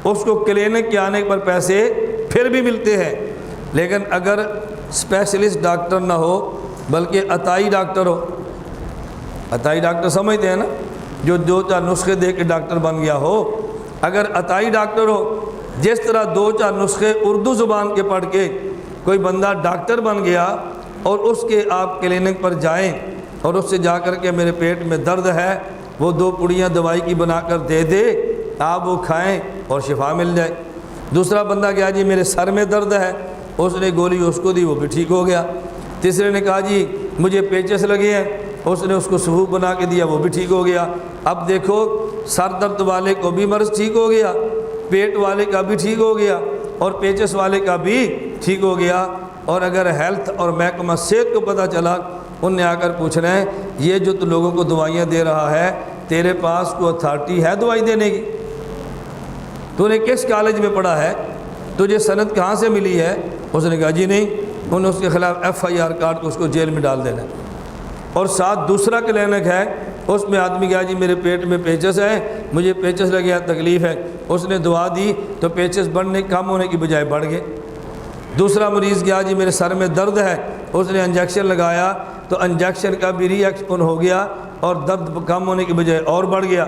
اس کو کلینک کے آنے پر پیسے پھر بھی ملتے ہیں۔ لیکن اگر اسپیشلسٹ ڈاکٹر نہ ہو بلکہ عطائی ڈاکٹر ہو، عطائی ڈاکٹر سمجھتے ہیں نا، جو دو چار نسخے دے کے ڈاکٹر بن گیا ہو، اگر عطائی ڈاکٹر ہو، جس طرح دو چار نسخے اردو زبان کے پڑھ کے کوئی بندہ ڈاکٹر بن گیا اور اس کے آپ کلینک پر جائیں اور اس سے جا کر کے میرے پیٹ میں درد ہے، وہ 2 پڑیاں دوائی کی بنا کر دے دے، آپ وہ کھائیں اور شفا مل جائے۔ دوسرا بندہ کہا جی میرے سر میں درد ہے، اس نے گولی اس کو دی، وہ بھی ٹھیک ہو گیا۔ تیسرے نے کہا جی مجھے پیچس لگے ہیں، اس نے اس کو صحوف بنا کے دیا، وہ بھی ٹھیک ہو گیا۔ اب دیکھو سر درد والے کو بھی مرض ٹھیک ہو گیا، پیٹ والے کا بھی ٹھیک ہو گیا، اور پیچس والے کا بھی ٹھیک ہو گیا۔ اور اگر ہیلتھ اور محکمہ صحت کو پتہ چلا، ان نے آ کر پوچھنا ہے یہ جو تو لوگوں کو دوائیاں دے رہا ہے، تیرے پاس کوئی اتھارٹی ہے دوائی دینے کی؟ تو نے کس کالج میں پڑھا ہے؟ تجھے سند کہاں سے ملی ہے؟ اس نے کہا جی نہیں۔ انہوں نے اس کے خلاف FIR کاٹ کے اس کو جیل میں ڈال دینا۔ اور ساتھ دوسرا کلینک ہے، اس میں آدمی کہا جی میرے پیٹ میں پیچس ہے، مجھے پیچس لگے، تکلیف ہے، اس نے دعا دی تو پیچس بڑھنے کم ہونے کی بجائے بڑھ گئے۔ دوسرا مریض کہا جی میرے سر میں درد ہے، اس نے انجیکشن لگایا تو انجیکشن کا بھی ری ایکشن ہو گیا اور درد کم ہونے کی بجائے اور بڑھ گیا۔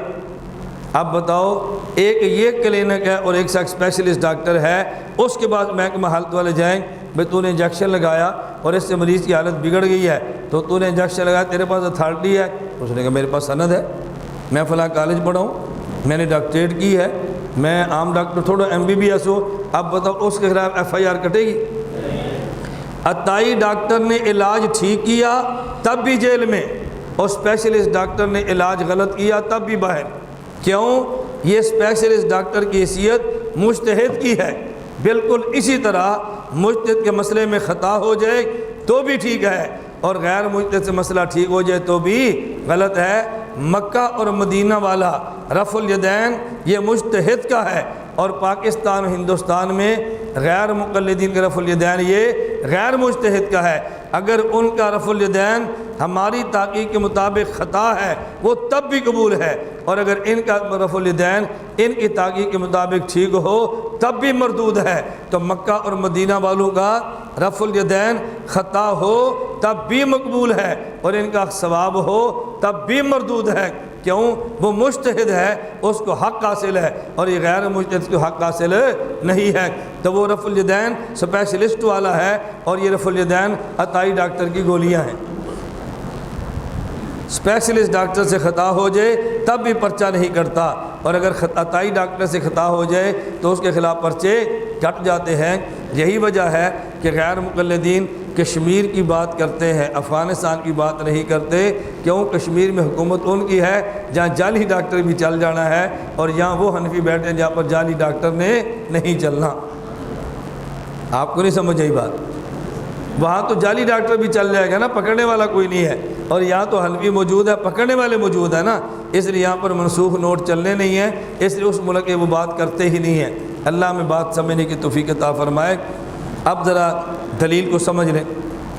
اب بتاؤ، ایک یہ کلینک ہے اور ایک اسپیشلسٹ ڈاکٹر ہے، اس کے بعد محکمہ ہیلتھ والے جائیں بھائی تو نے انجیکشن لگایا اور اس سے مریض کی حالت بگڑ گئی ہے، تو نے انجیکشن لگایا، تیرے پاس اتھارٹی ہے؟ اس نے کہا میرے پاس سند ہے، میں فلاں کالج پڑھا ہوں، میں نے ڈاکٹریٹ کی ہے، میں عام ڈاکٹر تھوڑا MBBS ہو۔ اب بتاؤ اس کے خلاف FIR کٹے گی؟ عطائی ڈاکٹر نے علاج ٹھیک کیا تب بھی جیل میں، اور اسپیشلسٹ ڈاکٹر نے علاج غلط کیا تب بھی باہر۔ کیوں؟ یہ اسپیشلسٹ ڈاکٹر کی حیثیت مجتہد کی ہے۔ بالکل اسی طرح مجتہد کے مسئلے میں خطا ہو جائے تو بھی ٹھیک ہے، اور غیر مجتہد سے مسئلہ ٹھیک ہو جائے تو بھی غلط ہے۔ مکہ اور مدینہ والا رفع الیدین یہ مجتہد کا ہے، اور پاکستان و ہندوستان میں غیر مقلدین کا رفع الیدین یہ غیر مجتہد کا ہے۔ اگر ان کا رفع الیدین ہماری تحقیق کے مطابق خطا ہے وہ تب بھی قبول ہے، اور اگر ان کا رفع الیدین ان کی تحقیق کے مطابق ٹھیک ہو تب بھی مردود ہے۔ تو مکہ اور مدینہ والوں کا رفع الیدین خطا ہو تب بھی مقبول ہے، اور ان کا ثواب ہو تب بھی مردود ہے۔ کیوں؟ وہ مجتہد ہے، اس کو حق حاصل ہے، اور یہ غیر مجتہد کو حق حاصل نہیں ہے۔ تو وہ رفع الیدین اسپیشلسٹ والا ہے، اور یہ رفع الیدین عطائی ڈاکٹر کی گولیاں ہیں۔ اسپیشلسٹ ڈاکٹر سے خطا ہو جائے تب بھی پرچہ نہیں کٹتا، اور اگر عطائی ڈاکٹر سے خطا ہو جائے تو اس کے خلاف پرچے کٹ جاتے ہیں۔ یہی وجہ ہے کہ غیر مقلدین کشمیر کی بات کرتے ہیں، افغانستان کی بات نہیں کرتے۔ کیوں؟ کشمیر میں حکومت ان کی ہے جہاں جعلی ڈاکٹر بھی چل جانا ہے، اور یہاں وہ حنفی بیٹھے ہیں جہاں پر جعلی ڈاکٹر نے نہیں چلنا۔ آپ کو نہیں سمجھ آئی بات؟ وہاں تو جعلی ڈاکٹر بھی چل جائے گا نا، پکڑنے والا کوئی نہیں ہے، اور یہاں تو حنفی موجود ہے، پکڑنے والے موجود ہیں نا، اس لیے یہاں پر منسوخ نوٹ چلنے نہیں ہیں، اس لیے اس ملک کے وہ بات کرتے ہی نہیں ہیں۔ اللہ میں بات سمجھنے کی توفیق عطا فرمائے۔ اب ذرا دلیل کو سمجھ لیں۔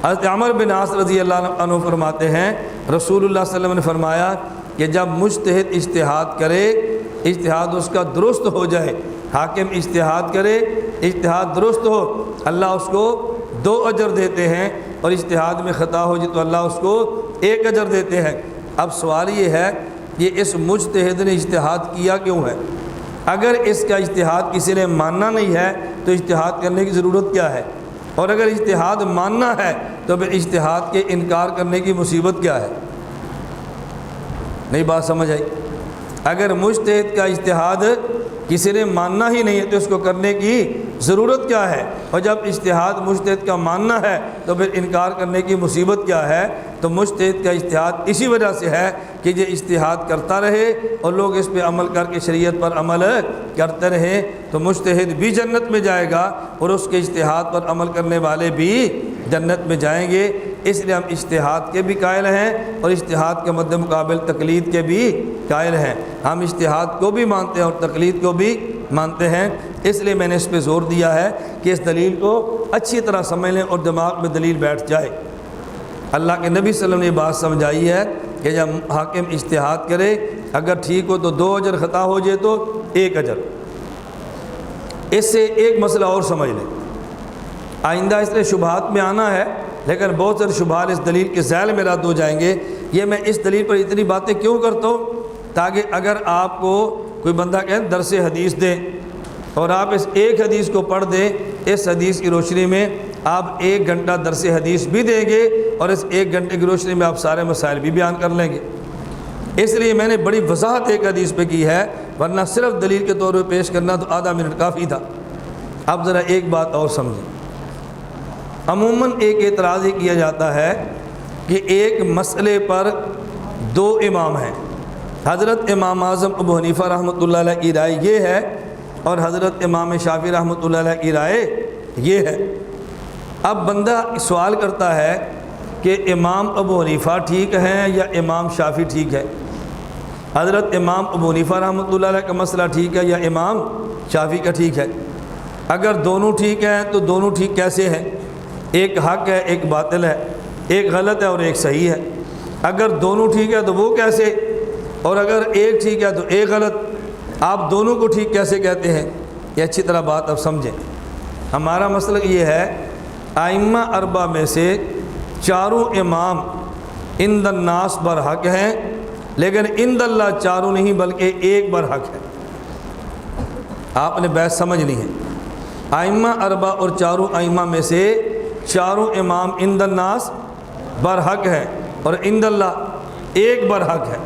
حضرت عمر بن عاص رضی اللہ عنہ فرماتے ہیں رسول اللہ صلی اللہ علیہ وسلم نے فرمایا کہ جب مجتہد اجتہاد کرے، اجتہاد اس کا درست ہو جائے، حاکم اجتہاد کرے، اجتہاد درست ہو، اللہ اس کو 2 اجر دیتے ہیں، اور اجتہاد میں خطا ہو جائے تو اللہ اس کو 1 اجر دیتے ہیں۔ اب سوال یہ ہے کہ اس مجتہد نے اجتہاد کیا کیوں ہے؟ اگر اس کا اجتہاد کسی نے ماننا نہیں ہے تو اجتہاد کرنے کی ضرورت کیا ہے؟ اور اگر اجتہاد ماننا ہے تو پھر اجتہاد کے انکار کرنے کی مصیبت کیا ہے؟ نہیں بات سمجھ آئی؟ اگر مجتہد کا اجتہاد کسی نے ماننا ہی نہیں ہے تو اس کو کرنے کی ضرورت کیا ہے؟ اور جب اجتہاد مجتہد کا ماننا ہے تو پھر انکار کرنے کی مصیبت کیا ہے؟ تو مجتہد کا اجتہاد اسی وجہ سے ہے کہ یہ اجتہاد کرتا رہے اور لوگ اس پہ عمل کر کے شریعت پر عمل کرتے رہیں، تو مجتہد بھی جنت میں جائے گا اور اس کے اجتہاد پر عمل کرنے والے بھی جنت میں جائیں گے۔ اس لیے ہم اجتہاد کے بھی قائل ہیں اور اجتہاد کے مد مقابل تقلید کے بھی قائل ہیں۔ ہم اجتہاد کو بھی مانتے ہیں اور تقلید کو بھی مانتے ہیں۔ اس لیے میں نے اس پہ زور دیا ہے کہ اس دلیل کو اچھی طرح سمجھ لیں اور دماغ میں دلیل بیٹھ جائے۔ اللہ کے نبی صلی اللہ علیہ وسلم نے یہ بات سمجھائی ہے کہ جب حاکم اجتہاد کرے، اگر ٹھیک ہو تو 2 اجر، خطا ہو جائے تو 1 اجر۔ اس سے ایک مسئلہ اور سمجھ لیں، آئندہ اس لیے شبہات میں آنا ہے لیکن بہت سارے شبہات اس دلیل کے ذیل میں رد ہو جائیں گے۔ یہ میں اس دلیل پر اتنی باتیں کیوں کرتا ہوں؟ تاکہ اگر آپ کو کوئی بندہ کہے درس حدیث دیں اور آپ اس ایک حدیث کو پڑھ دیں، اس حدیث کی روشنی میں آپ 1 گھنٹہ درس حدیث بھی دیں گے اور اس 1 گھنٹے کی روشنی میں آپ سارے مسائل بھی بیان کر لیں گے۔ اس لیے میں نے بڑی وضاحت ایک حدیث پہ کی ہے، ورنہ صرف دلیل کے طور پہ پیش کرنا تو آدھا منٹ کافی تھا۔ اب ذرا ایک بات اور سمجھیں۔ عموماً ایک اعتراض یہ کیا جاتا ہے کہ ایک مسئلے پر 2 امام ہیں، حضرت امام اعظم ابو حنیفہ رحمۃ اللہ علیہ کی رائے یہ ہے اور حضرت امام شافعی رحمۃ اللہ علیہ کی رائے یہ ہے۔ اب بندہ سوال کرتا ہے کہ امام ابو حنیفہ ٹھیک ہیں یا امام شافعی ٹھیک ہے؟ حضرت امام ابو حنیفہ رحمۃ اللہ علیہ کا مسئلہ ٹھیک ہے یا امام شافعی کا ٹھیک ہے؟ اگر دونوں ٹھیک ہیں تو دونوں ٹھیک کیسے ہیں؟ ایک حق ہے ایک باطل ہے، ایک غلط ہے اور ایک صحیح ہے۔ اگر دونوں ٹھیک ہے تو وہ کیسے؟ اور اگر ایک ٹھیک ہے تو ایک غلط، آپ دونوں کو ٹھیک کیسے کہتے ہیں؟ یہ اچھی طرح بات اب سمجھیں۔ ہمارا مسئلہ یہ ہے، ائمہ 4 میں سے 4 امام عند الناس برحق ہیں، لیکن عند اللہ 4 نہیں بلکہ 1 برحق ہے۔ آپ نے بحث سمجھنی ہے۔ ائمہ 4 اور 4 ائمہ میں سے 4 امام عند الناس برحق ہے اور عند اللہ 1 برحق ہے۔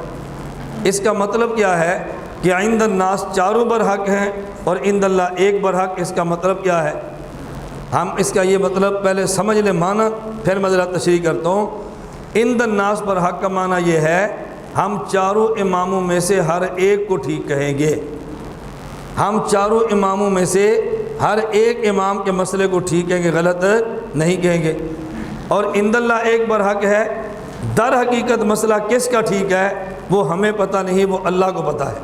اس کا مطلب کیا ہے کہ عند الناس 4 برحق ہیں اور عند اللہ 1 برحق۔ اس کا مطلب کیا ہے؟ ہم اس کا یہ مطلب پہلے سمجھ لیں معنی، پھر میں ذرا تشریح کرتا ہوں۔ عند الناس برحق کا معنی یہ ہے، ہم 4 اماموں میں سے ہر ایک کو ٹھیک کہیں گے۔ ہم 4 اماموں میں سے ہر ایک امام کے مسئلے کو ٹھیک کہیں گے، غلط نہیں کہیں گے۔ اور عند اللہ 1 برحق ہے۔ در حقیقت مسئلہ کس کا ٹھیک ہے وہ ہمیں پتہ نہیں، وہ اللہ کو پتہ ہے۔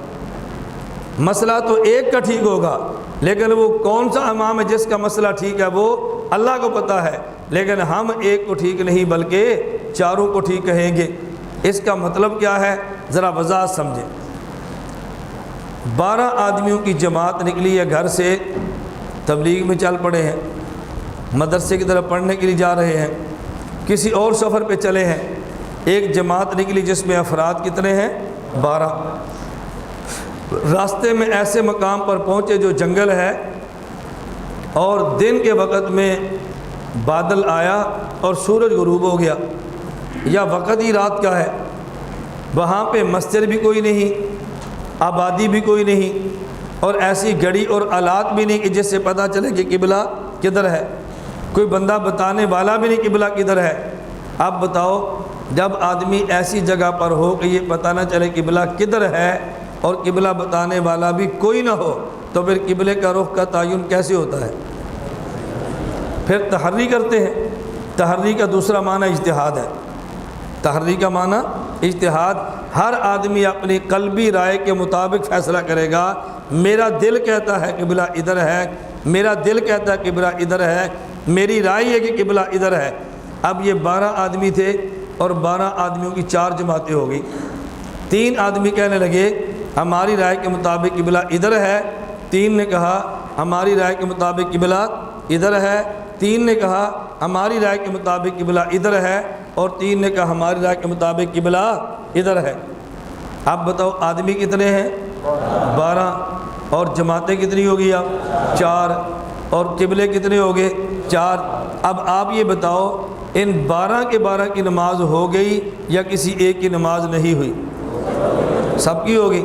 مسئلہ تو ایک کا ٹھیک ہوگا لیکن وہ کون سا امام ہے جس کا مسئلہ ٹھیک ہے وہ اللہ کو پتہ ہے، لیکن ہم ایک کو ٹھیک نہیں بلکہ 4 کو ٹھیک کہیں گے۔ اس کا مطلب کیا ہے ذرا وضاحت سمجھیں۔ 12 آدمیوں کی جماعت نکلی ہے گھر سے، تبلیغ میں چل پڑے ہیں، مدرسے کی طرف پڑھنے کے لیے جا رہے ہیں، کسی اور سفر پہ چلے ہیں۔ ایک جماعت نکلی جس میں افراد کتنے ہیں؟ 12۔ راستے میں ایسے مقام پر پہنچے جو جنگل ہے اور دن کے وقت میں بادل آیا اور سورج غروب ہو گیا، یا وقت ہی رات کا ہے۔ وہاں پہ مسجد بھی کوئی نہیں، آبادی بھی کوئی نہیں، اور ایسی گھڑی اور آلات بھی نہیں کہ جس سے پتہ چلے کہ قبلہ کدھر ہے، کوئی بندہ بتانے والا بھی نہیں قبلہ کدھر ہے۔ اب بتاؤ، جب آدمی ایسی جگہ پر ہو کہ یہ پتہ نہ چلے قبلہ کدھر ہے اور قبلہ بتانے والا بھی کوئی نہ ہو، تو پھر قبلے کا رخ کا تعین کیسے ہوتا ہے؟ پھر تحری کرتے ہیں۔ تحری کا دوسرا معنی اجتہاد ہے۔ تحری کا معنی اجتہاد۔ ہر آدمی اپنی قلبی رائے کے مطابق فیصلہ کرے گا۔ میرا دل کہتا ہے قبلہ ادھر ہے، میرا دل کہتا ہے قبلہ ادھر ہے، میری رائے ہے کہ قبلہ ادھر ہے۔ اب یہ 12 آدمی تھے اور 12 آدمیوں کی 4 جماعتیں ہو گئی۔ 3 آدمی کہنے لگے ہماری رائے کے مطابق قبلہ ادھر ہے، 3 نے کہا ہماری رائے کے مطابق قبلہ ادھر ہے، 3 نے کہا ہماری رائے کے مطابق قبلہ ادھر ہے، اور 3 نے کہا ہماری رائے کے مطابق قبلہ ادھر ہے۔ اب بتاؤ آدمی کتنے ہیں؟ 12۔ اور جماعتیں کتنی ہوگی اب 4، اور قبلے کتنے ہو گئے 4۔ اب آپ یہ بتاؤ ان 12 کے 12 کی نماز ہو گئی یا کسی ایک کی نماز نہیں ہوئی؟ سب کی ہوگی۔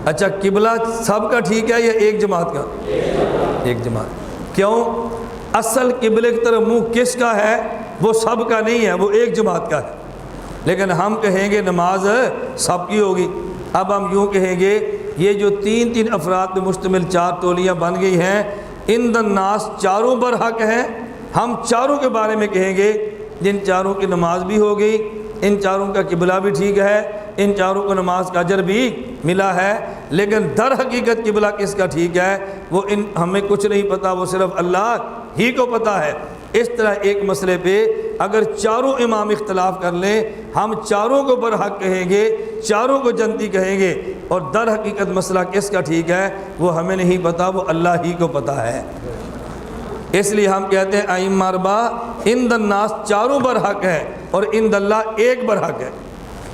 اچھا قبلہ سب کا ٹھیک ہے یا ایک جماعت کا؟ ایک جماعت۔ کیوں؟ اصل قبلے کی طرف منہ کس کا ہے؟ وہ سب کا نہیں ہے، وہ ایک جماعت کا ہے، لیکن ہم کہیں گے نماز سب کی ہوگی۔ اب ہم یوں کہیں گے یہ جو 3 افراد پہ مشتمل 4 ٹولیاں بن گئی ہیں، ان الناس چاروں پر حق ہیں۔ ہم چاروں کے بارے میں کہیں گے جن چاروں کی نماز بھی ہو گئی، ان چاروں کا قبلہ بھی ٹھیک ہے، ان چاروں کو نماز کا اجر بھی ملا ہے، لیکن در حقیقت قبلہ کس کا ٹھیک ہے وہ ہمیں کچھ نہیں پتہ، وہ صرف اللہ ہی کو پتہ ہے۔ اس طرح ایک مسئلے پہ اگر چاروں امام اختلاف کر لیں، ہم چاروں کو برحق کہیں گے، چاروں کو جنتی کہیں گے، اور در حقیقت مسئلہ کس کا ٹھیک ہے وہ ہمیں نہیں پتہ، وہ اللہ ہی کو پتہ ہے۔ اس لیے ہم کہتے ہیں ائمہ اربعہ عند الناس چاروں برحق ہے اور عند اللہ ایک برحق ہے۔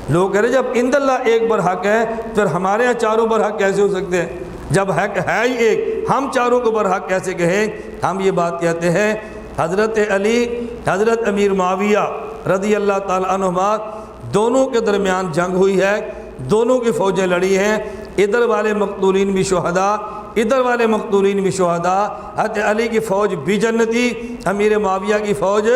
لوگ کہہ رہے جب عند اللہ ایک برحق ہے پھر ہمارے یہاں چاروں برحق کیسے ہو سکتے ہیں؟ جب حق ہے ہی ایک، ہم چاروں کو برحق کیسے کہیں؟ ہم یہ بات کہتے ہیں حضرت علی، حضرت امیر معاویہ رضی اللہ تعالیٰ عنہما، دونوں کے درمیان جنگ ہوئی ہے، دونوں کی فوجیں لڑی ہیں، ادھر والے مقتولین بھی شہداء، ادھر والے مقتولین بھی شہداء۔ حضرت علی کی فوج بھی جنتی، امیر معاویہ کی فوج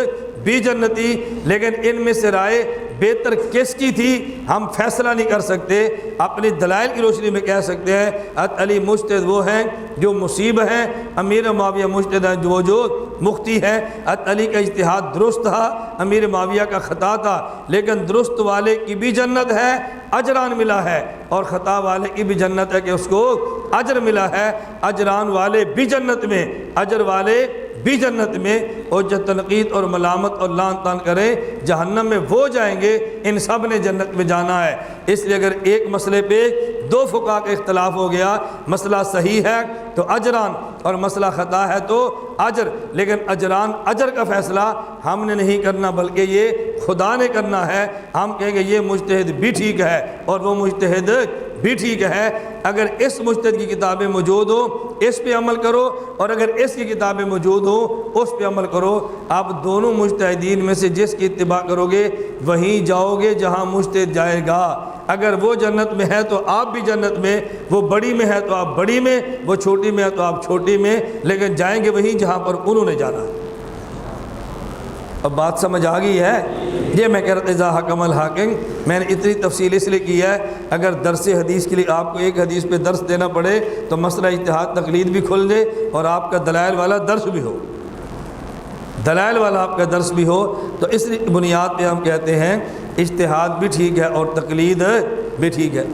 بھی جنتی، لیکن ان میں سے رائے بہتر کس کی تھی ہم فیصلہ نہیں کر سکتے، اپنی دلائل کی روشنی میں کہہ سکتے ہیں حضرت علی مجتہد وہ ہیں جو مصیب ہیں، امیر معاویہ مجتہد ہیں جو مختی ہیں۔ حضرت علی کا اجتہاد درست تھا، امیر معاویہ کا خطا تھا، لیکن درست والے کی بھی جنت ہے، اجران ملا ہے، اور خطا والے کی بھی جنت ہے کہ اس کو اجر ملا ہے۔ اجران والے بھی جنت میں، اجر والے بھی جنت میں، اور جو تنقید اور ملامت اور لعن طعن کریں جہنم میں وہ جائیں گے، ان سب نے جنت میں جانا ہے۔ اس لیے اگر ایک مسئلے پہ 2 فقہاء کا اختلاف ہو گیا، مسئلہ صحیح ہے تو اجران اور مسئلہ خطا ہے تو اجر، لیکن اجران اجر کا فیصلہ ہم نے نہیں کرنا بلکہ یہ خدا نے کرنا ہے۔ ہم کہیں گے یہ مجتہد بھی ٹھیک ہے اور وہ مجتہد بھی ٹھیک ہے، اگر اس مجتہد کی کتابیں موجود ہوں اس پہ عمل کرو، اور اگر اس کی کتابیں موجود ہوں اس پہ عمل کرو۔ آپ دونوں مجتہدین میں سے جس کی اتباع کرو گے وہیں جاؤ گے جہاں مجتہد جائے گا۔ اگر وہ جنت میں ہے تو آپ بھی جنت میں، وہ بڑی میں ہے تو آپ بڑی میں، وہ چھوٹی میں ہے تو آپ چھوٹی میں، لیکن جائیں گے وہیں جہاں پر انہوں نے جانا ہے۔ اب بات سمجھ آ گئی ہے؟ یہ میں کہہ رہا تھا اذا حکم الحاکم، میں نے اتنی تفصیل اس لیے کی ہے اگر درس حدیث کے لیے آپ کو ایک حدیث پہ درس دینا پڑے تو مسئلہ اجتہاد تقلید بھی کھل دے اور آپ کا دلائل والا درس بھی ہو، دلائل والا آپ کا درس بھی ہو۔ تو اس بنیاد پہ ہم کہتے ہیں اجتہاد بھی ٹھیک ہے اور تقلید بھی ٹھیک ہے۔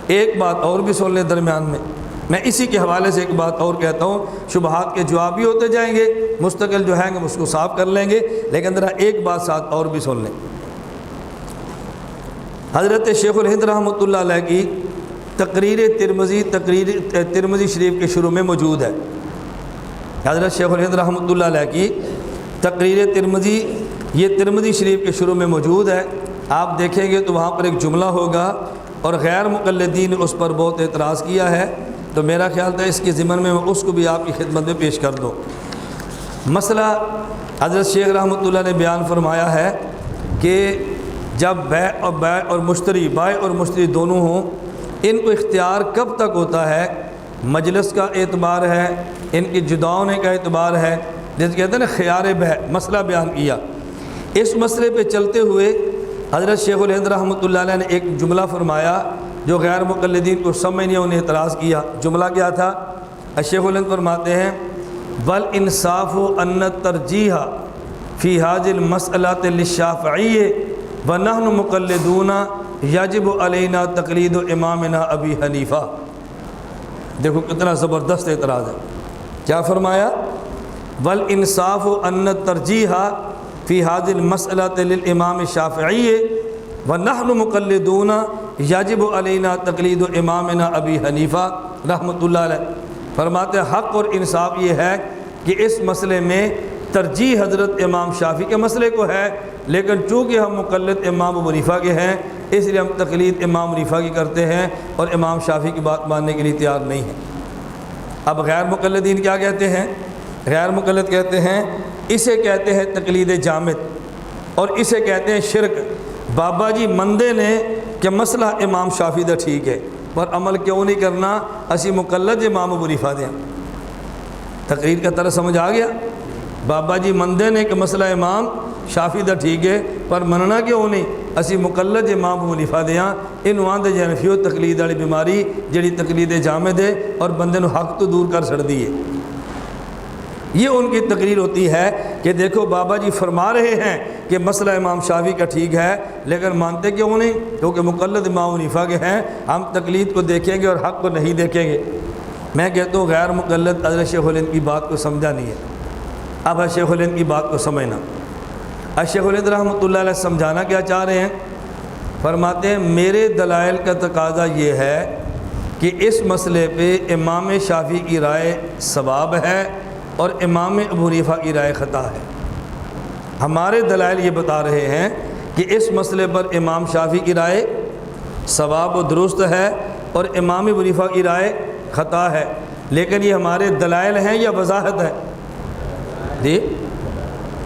ایک بات اور بھی سن لیں درمیان میں اسی کے حوالے سے ایک بات اور کہتا ہوں، شبہات کے جواب بھی ہوتے جائیں گے، مستقل جو ہیں گے اس کو صاف کر لیں گے، لیکن ذرا ایک بات ساتھ اور بھی سن لیں۔ حضرت شیخ الہند رحمۃ اللہ علیہ کی تقریر ترمذی شریف کے شروع میں موجود ہے۔ حضرت شیخ الہند رحمۃ اللہ علیہ کی تقریر ترمذی، یہ ترمذی شریف کے شروع میں موجود ہے۔ آپ دیکھیں گے تو وہاں پر ایک جملہ ہوگا اور غیر مقلدین نے اس پر بہت اعتراض کیا ہے، تو میرا خیال تھا اس کے ضمن میں اس کو بھی آپ کی خدمت میں پیش کر دوں۔ مسئلہ حضرت شیخ رحمۃ اللہ نے بیان فرمایا ہے کہ جب بائع اور مشتری دونوں ہوں، ان کو اختیار کب تک ہوتا ہے؟ مجلس کا اعتبار ہے، ان کی جدا ہونے کا اعتبار ہے، جیسے کہتے ہیں نا خیار بیع، مسئلہ بیان کیا۔ اس مسئلے پہ چلتے ہوئے حضرت شیخ الہند رحمۃ اللہ علیہ نے ایک جملہ فرمایا جو غیر مقلدین کو سمجھ نہیں، انہیں اعتراض کیا۔ جملہ کیا تھا؟ شیخ الہند فرماتے ہیں وَالْإِنصَافُ أَنَّ التَّرْجِيحَ فِي هَذِهِ الْمَسْأَلَةِ لِلشَّافِعِيِّ وَنَحْنُ مُقَلِّدُونَ يَجِبُ عَلَيْنَا تَقْلِيدُ إِمَامِنَا أَبِي حنیفہ۔ دیکھو کتنا زبردست اعتراض ہے۔ کیا فرمایا؟ وَالْإِنصَافُ أَنَّ التَّرْجِيحَ فِي هَذِهِ الْمَسْأَلَةِ لِلْإِمَامِ الشَّافِعِيِّ وَنَحْنُ مُقَلِّدُونَ یجب علینا تقلید امامنا ابی حنیفہ رحمۃ اللہ علیہ۔ فرماتے ہیں حق اور انصاف یہ ہے کہ اس مسئلے میں ترجیح حضرت امام شافعی کے مسئلے کو ہے، لیکن چونکہ ہم مقلد امام ابو حنیفہ کے ہیں اس لیے ہم تقلید امام حنیفہ کی کرتے ہیں اور امام شافعی کی بات ماننے کے لیے تیار نہیں ہیں۔ اب غیر مقلدین کیا کہتے ہیں؟ غیر مقلد کہتے ہیں اسے کہتے ہیں تقلید جامد، اور اسے کہتے ہیں شرک۔ بابا جی مندے نے کہ مسئلہ امام شافعی دا ٹھیک ہے، پر عمل کیوں نہیں کرنا؟ اسی مقلد امام ابو حنیفہ دیں۔ تقریر کا طرح سمجھ آ گیا؟ بابا جی مندے نے کہ مسئلہ امام شافعی دا ٹھیک ہے، پر مننا کیوں نہیں؟ اسی مقلد امام ابو حنیفہ دیاں۔ انہوں دے جنفیو تقلید والی بیماری جڑی تقلید جامد ہے اور بندے نو حق تو دور کر چھڑ دی ہے۔ یہ ان کی تقریر ہوتی ہے کہ دیکھو بابا جی فرما رہے ہیں کہ مسئلہ امام شافعی کا ٹھیک ہے، لیکن مانتے کیوں نہیں؟ کیونکہ مقلد امام حنیفہ کے ہیں، ہم تقلید کو دیکھیں گے اور حق کو نہیں دیکھیں گے۔ میں کہتا ہوں غیر مقلد حضرت شیخ الہند کی بات کو سمجھا نہیں ہے۔ اب شیخ الہند کی بات کو سمجھنا۔ شیخ الہند رحمۃ اللہ علیہ سمجھانا کیا چاہ رہے ہیں؟ فرماتے ہیں میرے دلائل کا تقاضا یہ ہے کہ اس مسئلے پہ امام شافعی کی رائے صواب ہے اور امام ابو حنیفہ کی رائے خطا ہے۔ ہمارے دلائل یہ بتا رہے ہیں کہ اس مسئلے پر امام شافعی کی رائے صواب و درست ہے اور امام ابو حنیفہ کی رائے خطا ہے، لیکن یہ ہمارے دلائل ہیں یا وضاحت ہے؟ جی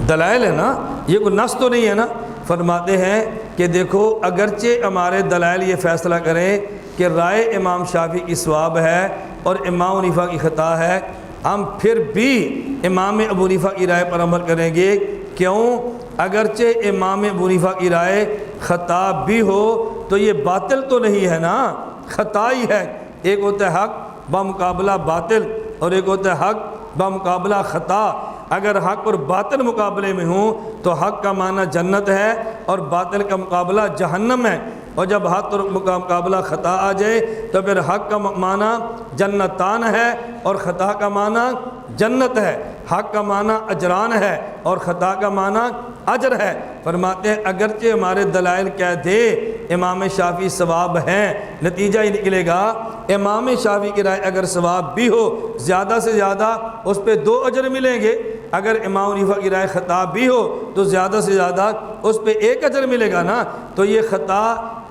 دلائل ہے نا، یہ کوئی نص تو نہیں ہے نا۔ فرماتے ہیں کہ دیکھو اگرچہ ہمارے دلائل یہ فیصلہ کریں کہ رائے امام شافعی کی صواب ہے اور امام حنیفہ کی خطا ہے، ہم پھر بھی امام ابو حنیفہ کی رائے پر عمل کریں گے۔ کیوں؟ اگرچہ امام ابو حنیفہ کی رائے خطا بھی ہو تو یہ باطل تو نہیں ہے نا، خطا ہی ہے۔ ایک ہوتا ہے حق بمقابلہ باطل اور ایک ہوتا ہے حق بمقابلہ خطا۔ اگر حق اور باطل مقابلے میں ہوں تو حق کا معنی جنت ہے اور باطل کا مقابلہ جہنم ہے، اور جب حق اور مقابلہ خطا آ جائے تو پھر حق کا معنی جنتان ہے اور خطا کا معنی جنت ہے۔ حق کا معنی اجران ہے اور خطا کا معنی اجر ہے۔ فرماتے ہیں اگرچہ ہمارے دلائل کہہ دے امام شافعی ثواب ہیں، نتیجہ یہ نکلے گا امام شافعی کی رائے اگر ثواب بھی ہو زیادہ سے زیادہ اس پہ 2 اجر ملیں گے، اگر امام حنیفہ کی رائے خطا بھی ہو تو زیادہ سے زیادہ اس پہ 1 اجر ملے گا نا۔ تو یہ خطا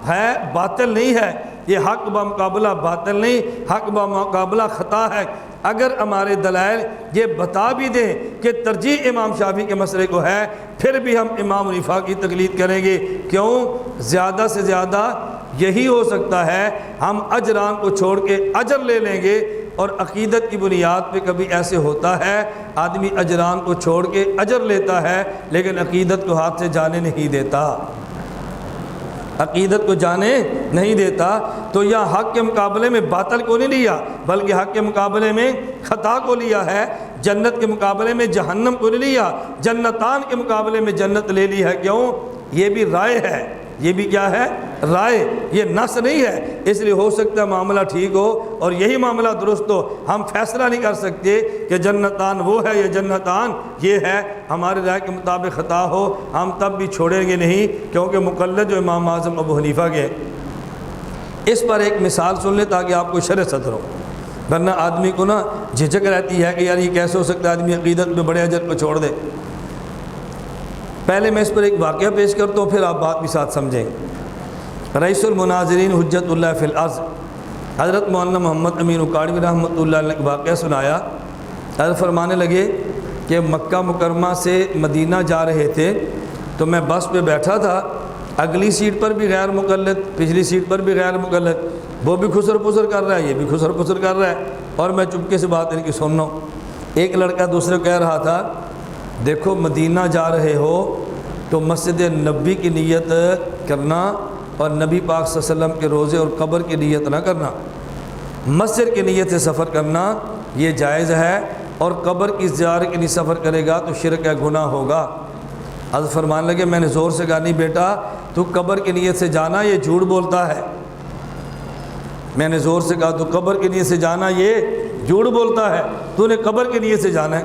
ہے، باطل نہیں ہے، یہ حق بمقابلہ باطل نہیں، حق بمقابلہ خطا ہے۔ اگر ہمارے دلائل یہ بتا بھی دیں کہ ترجیح امام شافعی کے مسئلے کو ہے، پھر بھی ہم امام حنیفہ کی تقلید کریں گے۔ کیوں؟ زیادہ سے زیادہ یہی ہو سکتا ہے ہم اجران کو چھوڑ کے اجر لے لیں گے، اور عقیدت کی بنیاد پہ کبھی ایسے ہوتا ہے آدمی اجران کو چھوڑ کے اجر لیتا ہے لیکن عقیدت کو ہاتھ سے جانے نہیں دیتا، عقیدت کو جانے نہیں دیتا۔ تو یہاں حق کے مقابلے میں باطل کو نہیں لیا بلکہ حق کے مقابلے میں خطا کو لیا ہے، جنت کے مقابلے میں جہنم کو نہیں لیا، جنتان کے مقابلے میں جنت لے لی ہے۔ کیوں؟ یہ بھی رائے ہے، یہ بھی کیا ہے؟ رائے، یہ نص نہیں ہے۔ اس لیے ہو سکتا ہے معاملہ ٹھیک ہو اور یہی معاملہ درست ہو، ہم فیصلہ نہیں کر سکتے کہ جنتان وہ ہے یا جنتان یہ ہے۔ ہمارے رائے کے مطابق خطا ہو ہم تب بھی چھوڑیں گے نہیں، کیونکہ مقلد جو امام اعظم ابو حنیفہ کے۔ اس پر ایک مثال سن لیں تاکہ آپ کو شرح صدر ہو، ورنہ آدمی کو نا جھجک رہتی ہے کہ یار یہ کیسے ہو سکتا ہے آدمی عقیدت میں بڑے اجر کو چھوڑ دے۔ پہلے میں اس پر ایک واقعہ پیش کرتا ہوں پھر آپ بات بھی ساتھ سمجھیں۔ رئیس المناظرین حجت اللہ فی الارض حضرت مولانا محمد امین اکاڑوی رحمۃ اللہ علیہ نے ایک واقعہ سنایا۔ حضرت فرمانے لگے کہ مکہ مکرمہ سے مدینہ جا رہے تھے تو میں بس پہ بیٹھا تھا، اگلی سیٹ پر بھی غیر مقلد، پچھلی سیٹ پر بھی غیر مقلد، وہ بھی خسر پسر کر رہا ہے، یہ بھی خسر پسر کر رہا ہے، اور میں چپکے سے بات ان کی سن رہا ہوں۔ ایک لڑکا دوسرے کو کہہ رہا تھا دیکھو مدینہ جا رہے ہو تو مسجد نبی کی نیت کرنا اور نبی پاک صلی اللہ علیہ وسلم کے روضے اور قبر کی نیت نہ کرنا، مسجد کی نیت سے سفر کرنا یہ جائز ہے، اور قبر کی زیارت کے لیے سفر کرے گا تو شرک ہے، گناہ ہوگا۔ حضرت فرمانے لگے میں نے زور سے کہا نہیں بیٹا تو قبر کی نیت سے جانا یہ جھوٹ بولتا ہے۔ میں نے زور سے کہا تو قبر کی نیت سے جانا یہ جھوٹ بولتا ہے، تو نے قبر کی نیت سے جانا ہے،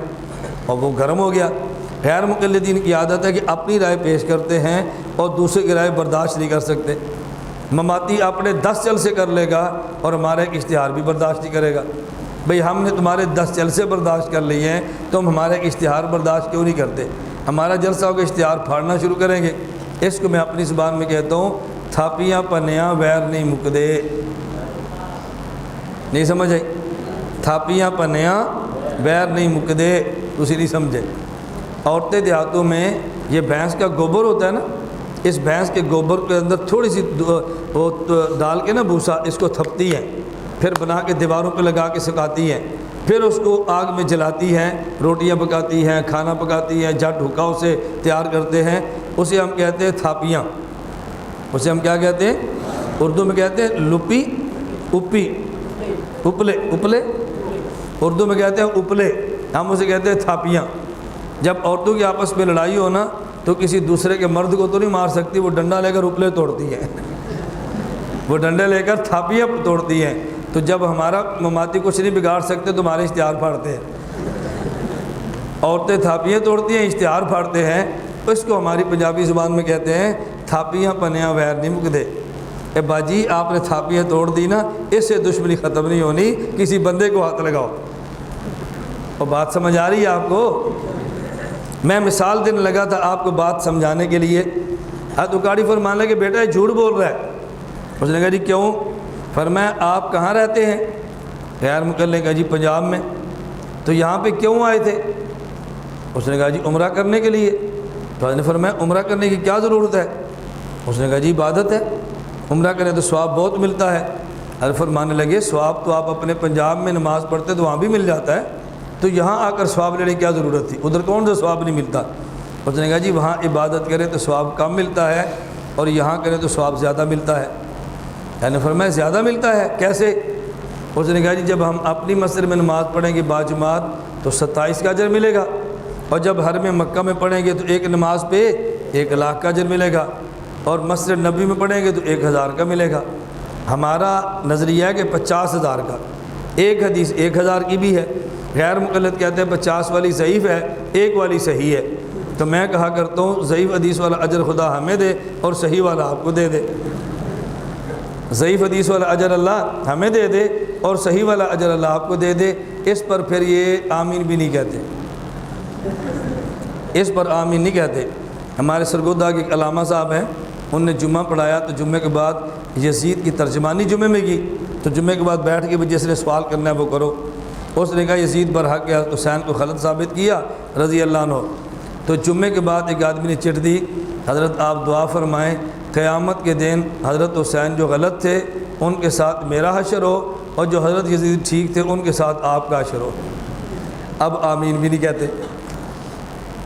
اور وہ گرم ہو گیا۔ غیر مقلدین کی عادت ہے کہ اپنی رائے پیش کرتے ہیں اور دوسرے کی رائے برداشت نہیں کر سکتے۔ مماتی اپنے 10 جلسے کر لے گا اور ہمارا ایک اشتہار بھی برداشت نہیں کرے گا۔ بھئی ہم نے تمہارے 10 جلسے برداشت کر لیے ہیں، تم ہمارا ایک اشتہار برداشت کیوں نہیں کرتے؟ ہمارا جلسہ ہو کے اشتہار پھاڑنا شروع کریں گے۔ اس کو میں اپنی زبان میں کہتا ہوں تھاپیاں پنیاں ویر نہیں مکدے، نہیں سمجھ آئی؟ تھاپیاں پنیاں ویر نہیں مکدے، اسی نہیں سمجھے۔ عورتیں دیہاتوں میں یہ بھینس کا گوبر ہوتا ہے نا، اس بھینس کے گوبر کے اندر تھوڑی سی وہ ڈال کے نا بھوسا، اس کو تھپتی ہیں، پھر بنا کے دیواروں پہ لگا کے سکھاتی ہیں، پھر اس کو آگ میں جلاتی ہیں، روٹیاں پکاتی ہیں، کھانا پکاتی ہیں، جٹ حکا اسے تیار کرتے ہیں، اسے ہم کہتے ہیں تھاپیاں۔ اسے ہم کیا کہتے ہیں؟ اردو میں کہتے ہیں لپی، اپی، اپلے، اپلے اردو میں کہتے ہیں اپلے، ہم اسے کہتے ہیں تھاپیاں۔ جب عورتوں کی آپس میں لڑائی ہو نا تو کسی دوسرے کے مرد کو تو نہیں مار سکتی، وہ ڈنڈا لے کر اپلے توڑتی ہیں، وہ ڈنڈے لے کر تھاپیاں توڑتی ہیں۔ تو جب ہمارا مماتی کچھ نہیں بگاڑ سکتے تو ہمارے اشتہار پھاڑتے ہیں، عورتیں تھاپیاں توڑتی ہیں، اشتہار پھاڑتے ہیں، اس کو ہماری پنجابی زبان میں کہتے ہیں تھاپیاں پنیاں ویر نہیں مکدے۔ اے باجی آپ نے تھاپیاں توڑ دی نا، اس سے دشمنی ختم نہیں ہونی، کسی بندے کو ہاتھ لگاؤ۔ اور بات سمجھ آ رہی ہے آپ کو؟ میں مثال دینے لگا تھا آپ کو بات سمجھانے کے لیے۔ حضرت اکاڑی فرمانے لگے بیٹا یہ جھوٹ بول رہا ہے۔ اس نے کہا جی کیوں؟ فرمایا آپ کہاں رہتے ہیں؟ غیر مقل نے کہا جی پنجاب میں۔ تو یہاں پہ کیوں آئے تھے؟ اس نے کہا جی عمرہ کرنے کے لیے۔ تو حضرت نے فرمایا عمرہ کرنے کی کیا ضرورت ہے؟ اس نے کہا جی عبادت ہے، عمرہ کریں تو ثواب بہت ملتا ہے۔ حضرت فرمانے لگے ثواب تو آپ اپنے پنجاب میں نماز پڑھتے تو وہاں بھی مل جاتا ہے، تو یہاں آ کر ثواب لینے کی کیا ضرورت تھی؟ ادھر کون سا ثواب نہیں ملتا؟ اس نے کہا جی وہاں عبادت کریں تو ثواب کم ملتا ہے اور یہاں کریں تو ثواب زیادہ ملتا ہے۔ میں نے فرمایا زیادہ ملتا ہے کیسے؟ اس نے کہا جی جب ہم اپنی مسجد میں نماز پڑھیں گے باجماعت تو 27 کا اجر ملے گا، اور جب حرم مکہ میں پڑھیں گے تو ایک نماز پہ 1,00,000 کا اجر ملے گا، اور مسجد نبی میں پڑھیں گے تو 1,000 کا ملے گا۔ ہمارا نظریہ ہے کہ 50,000 کا، ایک حدیث 1,000 کی بھی ہے، غیر مقلد کہتے ہیں 50 والی ضعیف ہے، ایک والی صحیح ہے۔ تو میں کہا کرتا ہوں ضعیف حدیث والا اجر خدا ہمیں دے اور صحیح والا آپ کو دے دے۔ ضعیف حدیث والا اجر اللہ ہمیں دے دے اور صحیح والا اجر اللہ آپ کو دے دے۔ اس پر پھر یہ آمین بھی نہیں کہتے، اس پر آمین نہیں کہتے۔ ہمارے سرگودا کے ایک علامہ صاحب ہیں، انہوں نے جمعہ پڑھایا تو جمعے کے بعد یزید کی ترجمانی جمعے میں کی، تو جمعے کے بعد بیٹھ کے بھی جس نے سوال کرنا ہے وہ کرو۔ اس نے کہا یزید برحق حسین کو غلط ثابت کیا رضی اللہ عنہ۔ تو جمعے کے بعد ایک آدمی نے چٹ دی، حضرت آپ دعا فرمائیں قیامت کے دن حضرت حسین جو غلط تھے ان کے ساتھ میرا حشر ہو، اور جو حضرت یزید ٹھیک تھے ان کے ساتھ آپ کا حشر ہو۔ اب آمین بھی نہیں کہتے۔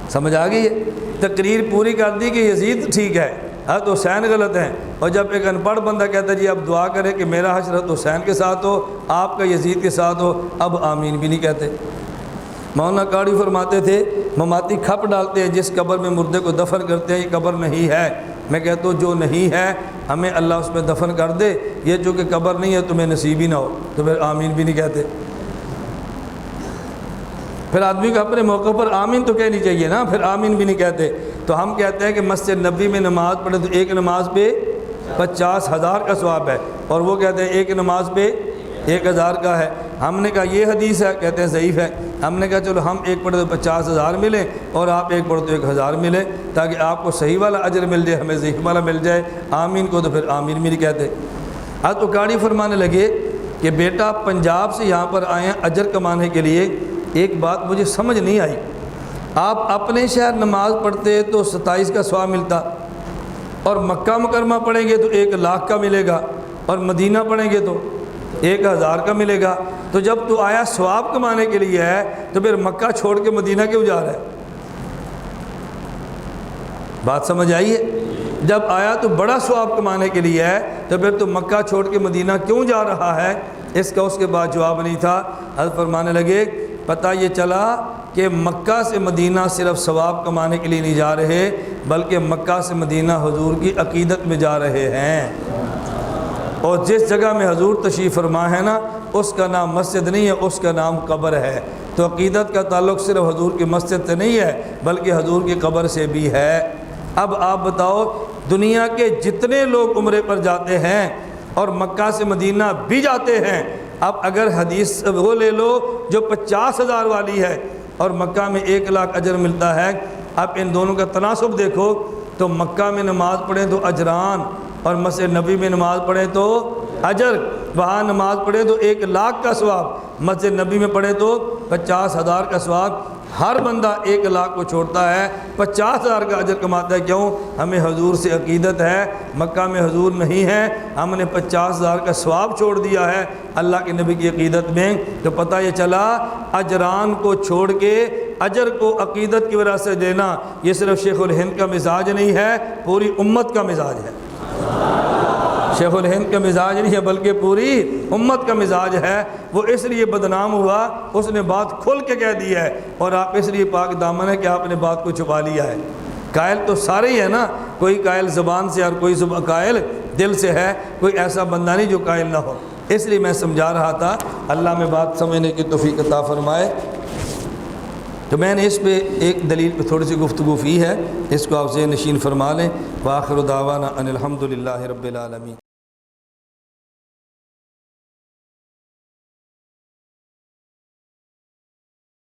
سمجھ آ گئی ہے؟ تقریر پوری کر دی کہ یزید ٹھیک ہے، حضرت حسین غلط ہیں، اور جب ایک ان پڑھ بندہ کہتا ہے جی اب دعا کرے کہ میرا حشر حضرت حسین کے ساتھ ہو، آپ کا یزید کے ساتھ ہو، اب آمین بھی نہیں کہتے۔ مولانا قاری فرماتے تھے مماتی کھپ ڈالتے ہیں جس قبر میں مردے کو دفن کرتے ہیں، یہ قبر نہیں ہے۔ میں کہتا ہوں جو نہیں ہے ہمیں اللہ اس میں دفن کر دے، یہ جو کہ قبر نہیں ہے تمہیں نصیب ہی نہ ہو، تو پھر آمین بھی نہیں کہتے۔ پھر آدمی کو اپنے موقع پر آمین تو کہنی چاہیے نا، پھر آمین بھی نہیں کہتے۔ تو ہم کہتے ہیں کہ مسجد نبی میں نماز پڑھے تو ایک نماز پہ 50,000 کا ثواب ہے، اور وہ کہتے ہیں ایک نماز پہ 1,000 کا ہے۔ ہم نے کہا یہ حدیث ہے، کہتے ہیں ضعیف ہے۔ ہم نے کہا چلو ہم ایک پڑھے تو 50,000 ملے اور آپ ایک پڑھے تو 1,000 ملے، تاکہ آپ کو صحیح والا اجر مل جائے، ہمیں ضعیف والا مل جائے۔ آمین کو تو پھر آمین بھی نہیں کہتے۔ حضرت اکاڑی فرمانے لگے کہ بیٹا پنجاب سے یہاں پر آئے ہیں اجر کمانے کے لیے، ایک بات مجھے سمجھ نہیں آئی، آپ اپنے شہر نماز پڑھتے تو 27 کا ثواب ملتا، اور مکہ مکرمہ پڑھیں گے تو 1,00,000 کا ملے گا، اور مدینہ پڑھیں گے تو 1,000 کا ملے گا۔ تو جب تو آیا ثواب کمانے کے لیے ہے تو پھر مکہ چھوڑ کے مدینہ کیوں جا رہا ہے؟ بات سمجھ آئی ہے؟ جب آیا تو بڑا ثواب کمانے کے لیے ہے تو پھر تو مکہ چھوڑ کے مدینہ کیوں جا رہا ہے؟ اس کا اس کے بعد جواب نہیں تھا۔ حضرت فرمانے لگے پتہ یہ چلا کہ مکہ سے مدینہ صرف ثواب کمانے کے لیے نہیں جا رہے، بلکہ مکہ سے مدینہ حضور کی عقیدت میں جا رہے ہیں، اور جس جگہ میں حضور تشریف فرما ہے نا اس کا نام مسجد نہیں ہے، اس کا نام قبر ہے۔ تو عقیدت کا تعلق صرف حضور کی مسجد سے نہیں ہے بلکہ حضور کی قبر سے بھی ہے۔ اب آپ بتاؤ دنیا کے جتنے لوگ عمرے پر جاتے ہیں اور مکہ سے مدینہ بھی جاتے ہیں، اب اگر حدیث وہ لے لو جو 50,000 والی ہے اور مکہ میں 1,00,000 اجر ملتا ہے، اب ان دونوں کا تناسب دیکھو تو مکہ میں نماز پڑھیں تو اجران، اور مسجد نبی میں نماز پڑھیں تو اجر، وہاں نماز پڑھیں تو 1,00,000 کا ثواب، مسجد نبی میں پڑھے تو 50,000 کا ثواب، ہر بندہ 1 لاکھ کو چھوڑتا ہے 50,000 کا اجر کماتا ہے۔ کیوں؟ ہمیں حضور سے عقیدت ہے، مکہ میں حضور نہیں ہے، ہم نے 50,000 کا ثواب چھوڑ دیا ہے اللہ کے نبی کی عقیدت میں۔ تو پتہ یہ چلا اجران کو چھوڑ کے اجر کو عقیدت کی وجہ سے دینا، یہ صرف شیخ الہند کا مزاج نہیں ہے، پوری امت کا مزاج ہے۔ شیخ الہند کا مزاج نہیں ہے بلکہ پوری امت کا مزاج ہے۔ وہ اس لیے بدنام ہوا، اس نے بات کھل کے کہہ دی ہے، اور آپ اس لیے پاک دامن ہے کہ آپ نے بات کو چھپا لیا ہے۔ قائل تو سارے ہی ہے نا، کوئی قائل زبان سے اور کوئی قائل دل سے ہے، کوئی ایسا بندہ نہیں جو قائل نہ ہو۔ اس لیے میں سمجھا رہا تھا، اللہ میں بات سمجھنے کی توفیق عطا فرمائے۔ تو میں نے اس پہ ایک دلیل پہ تھوڑی سی گفتگو کی ہے، اس کو آپ ذہن نشین فرما لیں۔ وآخر دعوانا ان الحمد للہ رب العالمین۔